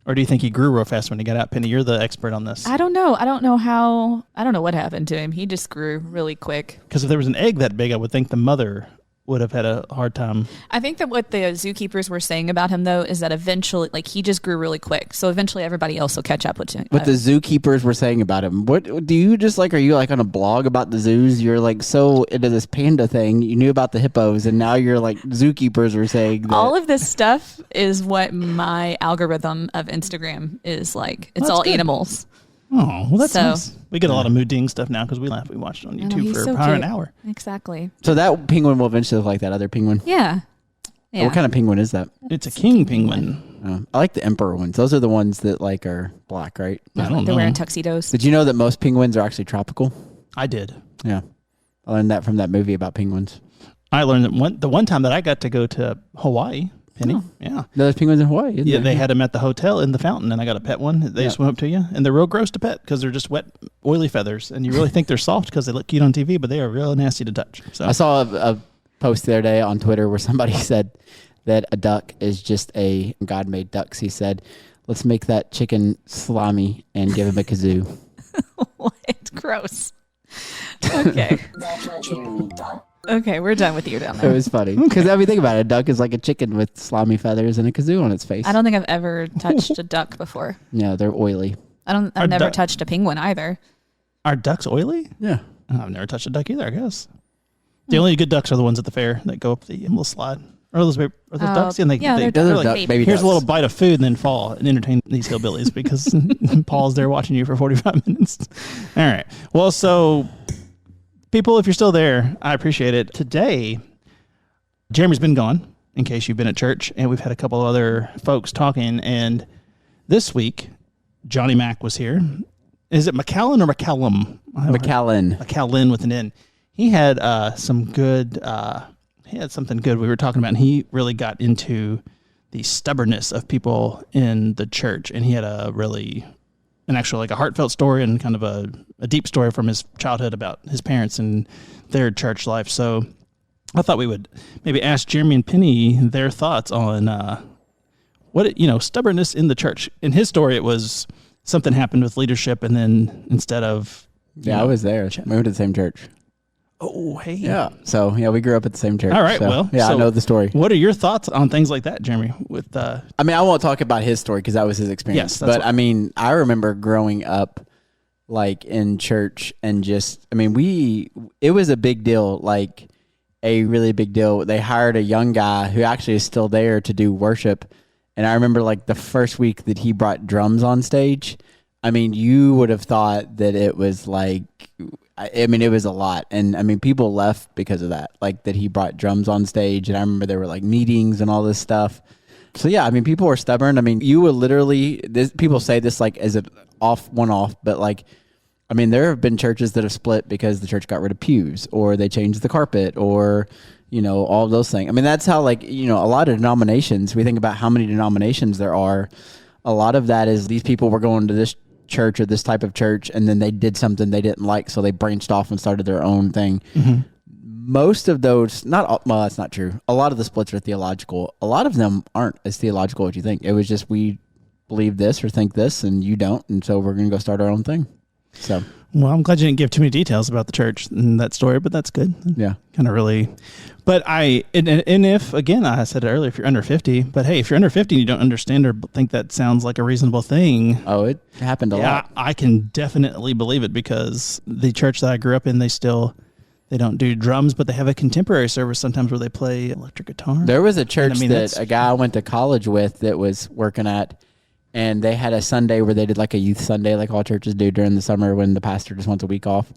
Or do you think he grew real fast when he got out? Penny, you're the expert on this. I don't know. I don't know what happened to him. He just grew really quick. Because if there was an egg that big, I would think the mother would have had a hard time. I think that what the zookeepers were saying about him, though, is that eventually, like, he just grew really quick. So eventually everybody else will catch up with him. What the zookeepers were saying about him. What do you just like? Are you like on a blog about the zoos? You're like so into this panda thing. You knew about the hippos, and now you're like zookeepers were saying that. All of this stuff is what my algorithm of Instagram is like. It's Well, that's all good. animals. Oh, well, that's So- nice. We get a lot of Moo Deng stuff now because we watched it on Oh, YouTube he's for so about an cute. hour. Exactly. So that penguin will eventually look like that other penguin. Yeah. Yeah. What kind of penguin is that? It's a king penguin. I like the emperor ones. Those are the ones that like are black, right? I don't They're know. wearing tuxedos. Did you know that most penguins are actually tropical? I did. Yeah, I learned that from that movie about penguins. I learned that the one time that I got to go to Hawaii, Penny. Yeah. No, there's penguins in Hawaii. Isn't Yeah, there? they had them at the hotel in the fountain, and I got a pet one. They swim up to you, and they're real gross to pet because they're just wet, oily feathers, and you really think they're soft because they look cute on TV, but they are real nasty to touch. So I saw a post the other day on Twitter where somebody said that a duck is just God made ducks. He said, "Let's make that chicken slimy and give him a kazoo." Gross. Okay. Okay, we're done with you down It there. was funny because I mean, think about it. A duck is like a chicken with slimy feathers and a kazoo on its face. I don't think I've ever touched a duck before. Yeah, they're oily. I've never touched a penguin either. Are ducks oily? Yeah. I've never touched a duck either, I guess. The only good ducks are the ones at the fair that go up the little slide. Are those ducks? And they're they're duck, like, baby here's ducks. a little bite of food and then fall and entertain these hillbillies because Paul's there watching you for 45 minutes. All right. Well, so people, if you're still there, I appreciate it. Today, Jeremy's been gone, in case you've been at church, and we've had a couple of other folks talking. And this week, Johnny Mac was here. Is it McCallum or McCallum? McCallum. McCallum with an N. He had some good... he had something good we were talking about, and he really got into the stubbornness of people in the church. And he had an actual like a heartfelt story and kind of a deep story from his childhood about his parents and their church life. So I thought we would maybe ask Jeremy and Penny their thoughts on stubbornness in the church. In his story, it was something happened with leadership, and then instead of I was there. We went to the same church. Oh, hey. Yeah. So, yeah, we grew up at the same church. All right, so, well. Yeah, so I know the story. What are your thoughts on things like that, Jeremy? With I mean, I won't talk about his story because that was his experience. Yes, that's but, I mean, I remember growing up, like, in church and just, I mean, it was a big deal, like, a really big deal. They hired a young guy who actually is still there to do worship. And I remember, like, the first week that he brought drums on stage, I mean, you would have thought that it was, like... I mean, it was a lot. And I mean, people left because of that, like that he brought drums on stage. And I remember there were like meetings and all this stuff. So yeah, I mean, people were stubborn. I mean, you would literally, people say this like as an one-off, but like, I mean, there have been churches that have split because the church got rid of pews or they changed the carpet or, all those things. I mean, that's how like, a lot of denominations, we think about how many denominations there are. A lot of that is these people were going to this church or this type of church, and then they did something they didn't like, so they branched off and started their own thing. Mm-hmm. Most of those, that's not true. A lot of the splits are theological. A lot of them aren't as theological as you think. It was just we believe this or think this, and you don't, and so we're going to go start our own thing. So, well, I'm glad you didn't give too many details about the church and that story, but that's good. Yeah, kind of really. But and if, again, I said it earlier, if you're under 50, but hey, if you're under 50 and you don't understand or think that sounds like a reasonable thing. Oh, it happened a lot. I can definitely believe it because the church that I grew up in, they don't do drums, but they have a contemporary service sometimes where they play electric guitar. There was a church that a guy I went to college with that was working at, and they had a Sunday where they did like a youth Sunday, like all churches do during the summer when the pastor just wants a week off.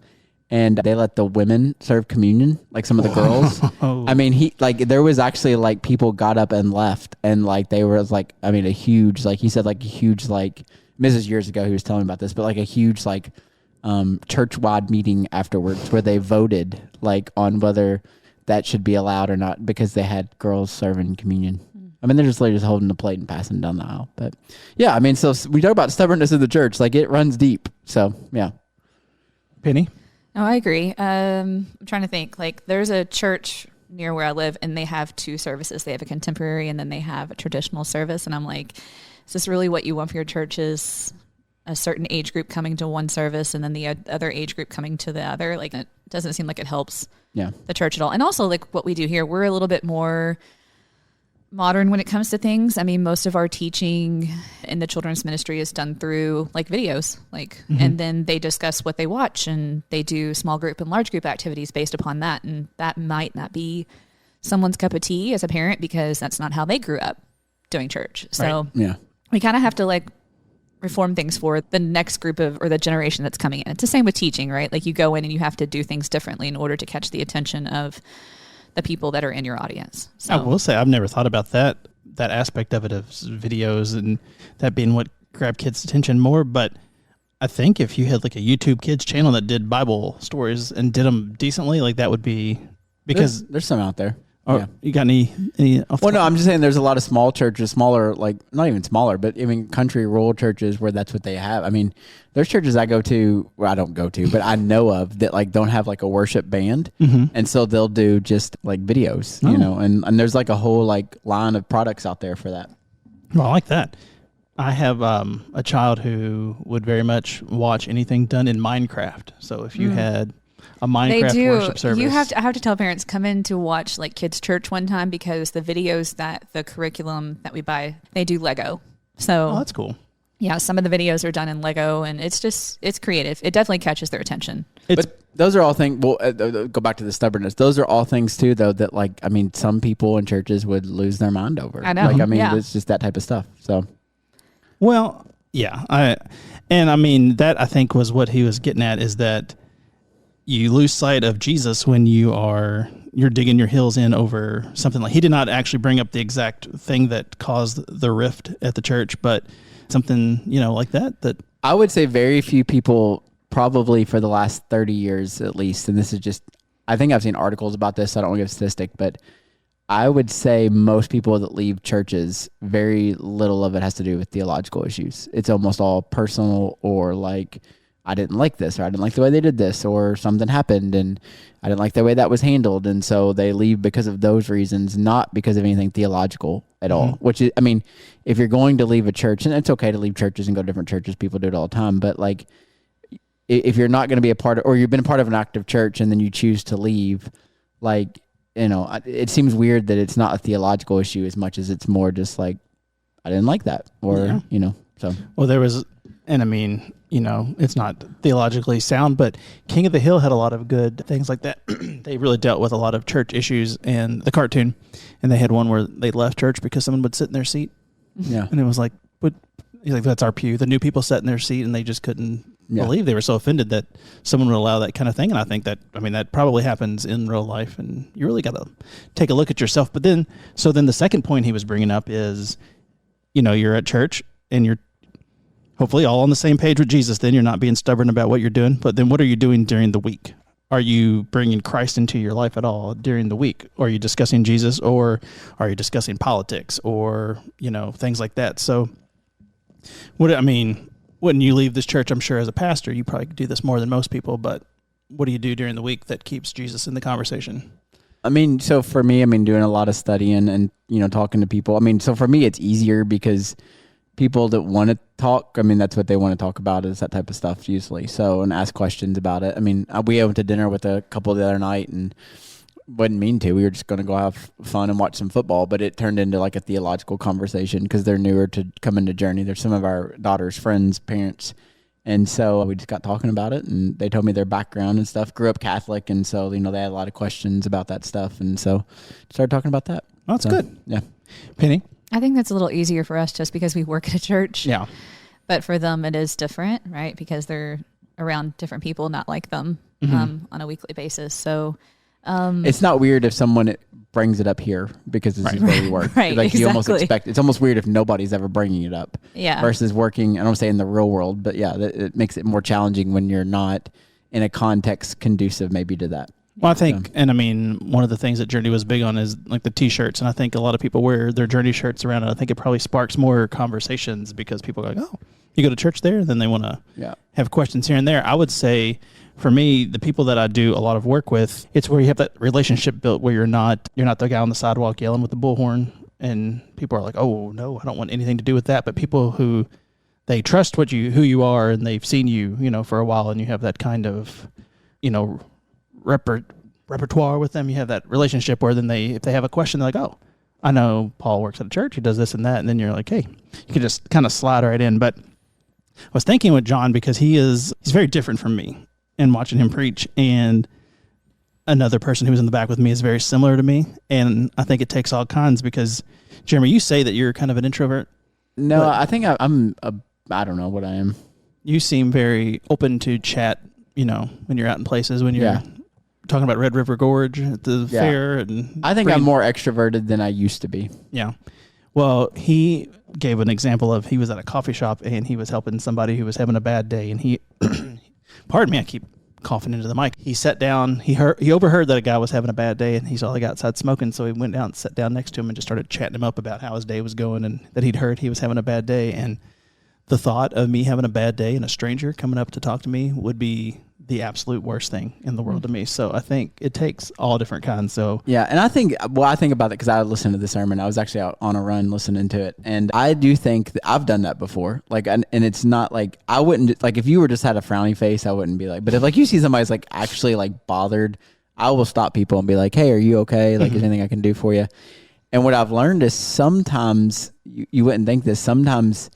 And they let the women serve communion, like some of the girls. I mean, there was actually like people got up and left, and like they were like, I mean, a huge, like he said, like a huge, like this is years ago he was telling me about this, but like a huge like church-wide meeting afterwards where they voted like on whether that should be allowed or not because they had girls serving communion. I mean, they're just literally just holding the plate and passing down the aisle. But yeah, I mean, so we talk about stubbornness in the church, like it runs deep. So yeah. Penny? Oh, I agree. I'm trying to think. Like, there's a church near where I live, and they have two services. They have a contemporary, and then they have a traditional service. And I'm like, is this really what you want for your church? Is a certain age group coming to one service, and then the other age group coming to the other? Like, it doesn't seem like it helps the church at all. And also, like what we do here, we're a little bit more modern when it comes to things. I mean, most of our teaching in the children's ministry is done through like videos, like, and then they discuss what they watch, and they do small group and large group activities based upon that. And that might not be someone's cup of tea as a parent because that's not how they grew up doing church. So we kind of have to like reform things for the next group or the generation that's coming in. It's the same with teaching, right? Like you go in and you have to do things differently in order to catch the attention of the people that are in your audience. So. I will say I've never thought about that aspect of it, of videos and that being what grabbed kids' attention more. But I think if you had like a YouTube kids channel that did Bible stories and did them decently, like that would be because there's some out there. Oh, you got any? Well, no, I'm just saying there's a lot of small churches, smaller, like not even smaller, but I mean country rural churches where that's what they have. I mean, there's churches I go to, well, I don't go to, but I know of that like don't have like a worship band, and so they'll do just like videos, you know, and there's like a whole like line of products out there for that. Well, I like that. I have a child who would very much watch anything done in Minecraft. So if you had a Minecraft worship service, I have to tell parents, come in to watch like kids church one time, because the videos that the curriculum that we buy, they do Lego. So that's cool. Yeah, some of the videos are done in Lego, and it's creative. It definitely catches their attention. But those are all things, well, go back to the stubbornness. Those are all things too, though, that like, I mean, some people in churches would lose their mind over. I know. Like, I mean, it's just that type of stuff. So, well, yeah. I mean, that I think was what he was getting at, is that you lose sight of Jesus when you're digging your heels in over something. Like, he did not actually bring up the exact thing that caused the rift at the church, but something, like that I would say very few people, probably for the last 30 years at least, and this is just, I think I've seen articles about this, so I don't want to give a statistic, but I would say most people that leave churches, very little of it has to do with theological issues. It's almost all personal, or like, I didn't like this, or I didn't like the way they did this, or something happened and I didn't like the way that was handled. And so they leave because of those reasons, not because of anything theological at all, which is, I mean, if you're going to leave a church, and it's okay to leave churches and go to different churches, people do it all the time. But like, if you're not going to be a part of, or you've been a part of an active church and then you choose to leave, like, it seems weird that it's not a theological issue as much as it's more just like, I didn't like that, or, so. Well, there was, and I mean, it's not theologically sound, but King of the Hill had a lot of good things like that. They really dealt with a lot of church issues, and the cartoon, and they had one where they left church because someone would sit in their seat. Yeah. And it was like, he's like, that's our pew. The new people sat in their seat and they just couldn't believe, they were so offended that someone would allow that kind of thing. And I think that, that probably happens in real life, and you really got to take a look at yourself. But then the second point he was bringing up is, you're at church and you're hopefully all on the same page with Jesus. Then you're not being stubborn about what you're doing. But then what are you doing during the week? Are you bringing Christ into your life at all during the week? Or are you discussing Jesus, or are you discussing politics, or, things like that? So when you leave this church, I'm sure as a pastor, you probably do this more than most people, but what do you do during the week that keeps Jesus in the conversation? I mean, so for me, doing a lot of studying and, talking to people. So for me, it's easier because people that want to talk, that's what they want to talk about, is that type of stuff usually. So, and ask questions about it. We went to dinner with a couple the other night and wouldn't mean to. We were just going to go have fun and watch some football, but it turned into like a theological conversation because they're newer to come into Journey. They're some of our daughter's friends' parents. And so we just got talking about it, and they told me their background and stuff. Grew up Catholic, and so, they had a lot of questions about that stuff. And so started talking about that. Oh, that's good. Yeah. Penny? I think that's a little easier for us just because we work at a church. Yeah. But for them, it is different, right? Because they're around different people, not like them on a weekly basis. So it's not weird if someone brings it up here because this is where we work. Right, like exactly. You almost expect, it's almost weird if nobody's ever bringing it up. Yeah. Versus working, I don't say in the real world, but yeah, it makes it more challenging when you're not in a context conducive maybe to that. Well, I think, one of the things that Journey was big on is like the T-shirts, and I think a lot of people wear their Journey shirts around, and I think it probably sparks more conversations because people are like, oh, you go to church there? And then they want to have questions here and there. I would say, for me, the people that I do a lot of work with, it's where you have that relationship built where you're not the guy on the sidewalk yelling with the bullhorn, and people are like, oh, no, I don't want anything to do with that. But people who, they trust who you are, and they've seen you, for a while, and you have that kind of, repertoire with them. You have that relationship where then if they have a question, they're like, oh, I know Paul works at a church, he does this and that, and then you're like, hey, you can just kind of slide right in. But I was thinking with John, because he's very different from me, and watching him preach, and another person who was in the back with me is very similar to me, and I think it takes all kinds, because Jeremy, you say that you're kind of an introvert. No, I think I'm I don't know what I am. You seem very open to chat, when you're out in places, when you're talking about Red River Gorge at the fair. And I think I'm more extroverted than I used to be. Yeah. Well, he gave an example of, he was at a coffee shop and he was helping somebody who was having a bad day, and he, pardon me, I keep coughing into the mic. He sat down, he overheard that a guy was having a bad day, and he saw the guy outside smoking, so he went down and sat down next to him and just started chatting him up about how his day was going, and that he'd heard he was having a bad day. And the thought of me having a bad day and a stranger coming up to talk to me would be the absolute worst thing in the world to me. So I think it takes all different kinds. So yeah, and I think about it because I listened to the sermon. I was actually out on a run listening to it, and I do think that I've done that before. Like, and it's not like I wouldn't like if you were just had a frowny face, I wouldn't be like. But if like you see somebody's like actually like bothered, I will stop people and be like, "Hey, are you okay? Like, is anything I can do for you?" And what I've learned is sometimes you wouldn't think this. Sometimes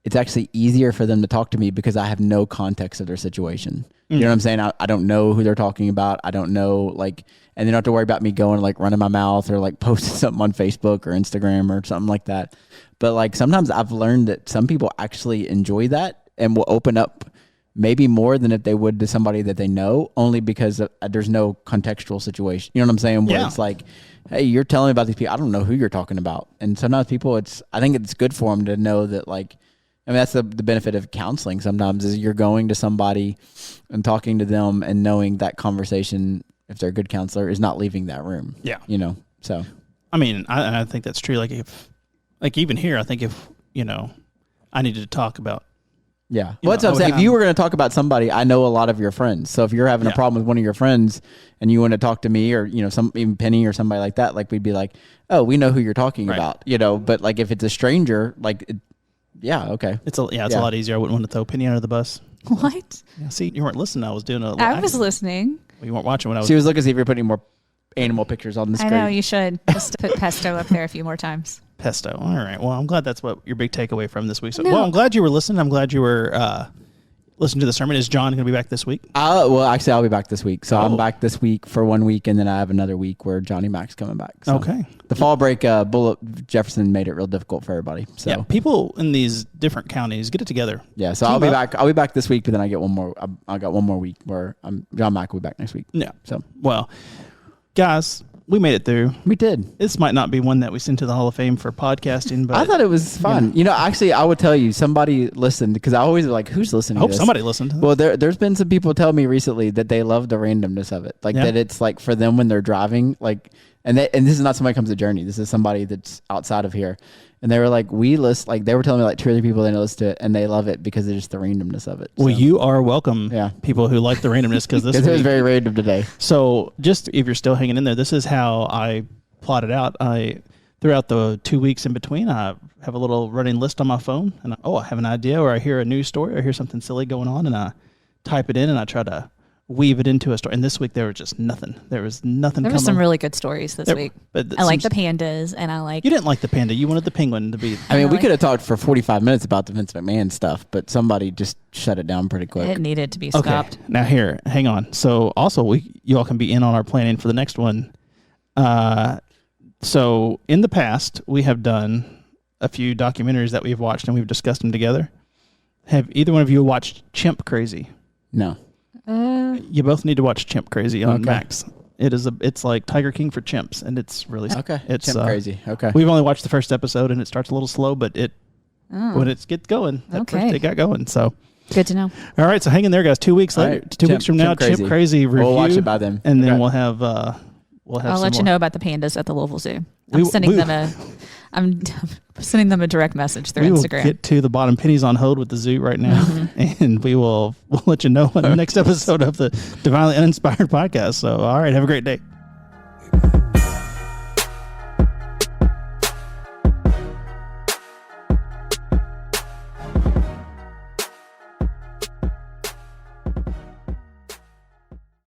it's actually easier for them to talk to me because I have no context of their situation. You know what I'm saying? I don't know who they're talking about. I don't know, like, and they don't have to worry about me going like running my mouth or like posting something on Facebook or Instagram or something like that. But like sometimes I've learned that some people actually enjoy that and will open up maybe more than if they would to somebody that they know, only because there's no contextual situation. You know what I'm saying? Where it's like, hey, you're telling me about these people. I don't know who you're talking about. And sometimes people, I think it's good for them to know that, like, I mean, that's the benefit of counseling sometimes is you're going to somebody and talking to them and knowing that conversation, if they're a good counselor, is not leaving that room. Yeah. You know, so. I mean, I think that's true. Like even here, I think if, I needed to talk about. Yeah. Well, that's what I'm saying. If you were going to talk about somebody, I know a lot of your friends. So if you're having a problem with one of your friends and you want to talk to me or, even Penny or somebody like that, like we'd be like, oh, we know who you're talking about, but like if it's a stranger, like, yeah, okay. It's a lot easier. I wouldn't want to throw Penny under the bus. What? Yeah, see, you weren't listening. I was doing I was listening. Well, you weren't watching when I was. She was looking to see if you're putting more animal pictures on the screen. I know, you should. Just put Pesto up there a few more times. Pesto. All right. Well, I'm glad that's what your big takeaway from this week. So, well, I'm glad you were listening. I'm glad you were listening to the sermon. Is John going to be back this week? Well, actually, I'll be back this week. So I'm back this week for 1 week, and then I have another week where Johnny Mac's coming back. So okay. The fall break, Bullitt Jefferson made it real difficult for everybody. So yeah, people in these different counties, get it together. Yeah, so I'll be back. I'll be back this week, but then I get one more. I got one more week where John Mac will be back next week. Yeah. So well, guys, we made it through. We did. This might not be one that we send to the Hall of Fame for podcasting, but I thought it was fun. Actually, I would tell you somebody listened because I always like, who's listening? I hope to this? somebody listened. Well, there's been some people tell me recently that they love the randomness of it, like that it's like for them when they're driving, like, and this is not somebody who comes to Journey. This is somebody that's outside of here, and they were like, they were telling me like 2 or 3 people they listen to it and they love it because it's just the randomness of it. Well, you are welcome. Yeah. People who like the randomness because this it was very random today. So just if you're still hanging in there, this is how I plotted out. Throughout the 2 weeks in between, I have a little running list on my phone, and I have an idea, or I hear a news story, or I hear something silly going on, and I type it in, and I try to weave it into a story. And this week there was just nothing. There was nothing. There were some really good stories this week. But I like the pandas, and I like. You didn't like the panda. You wanted the penguin to be. I mean, we could have talked for 45 minutes about the Vince McMahon stuff, but somebody just shut it down pretty quick. It needed to be stopped. Okay. Now here, hang on. So also, you all can be in on our planning for the next one. So in the past, we have done a few documentaries that we've watched, and we've discussed them together. Have either one of you watched Chimp Crazy? No. You both need to watch Chimp Crazy on Max. It's like Tiger King for chimps, and it's really okay. It's Chimp Crazy. Okay. We've only watched the first episode, and it starts a little slow, but when it gets going, first it got going. So good to know. All right, so hang in there, guys. 2 weeks later, right. 2 weeks from now, Chimp Crazy review. We'll watch it by then, and then we'll have. I'll let you know about the pandas at the Louisville Zoo. I'm sending them a direct message through Instagram. We will get to the bottom. Penny's on hold with the zoo right now, and we'll let you know on the next episode of the Divinely Uninspired podcast. So, all right, have a great day.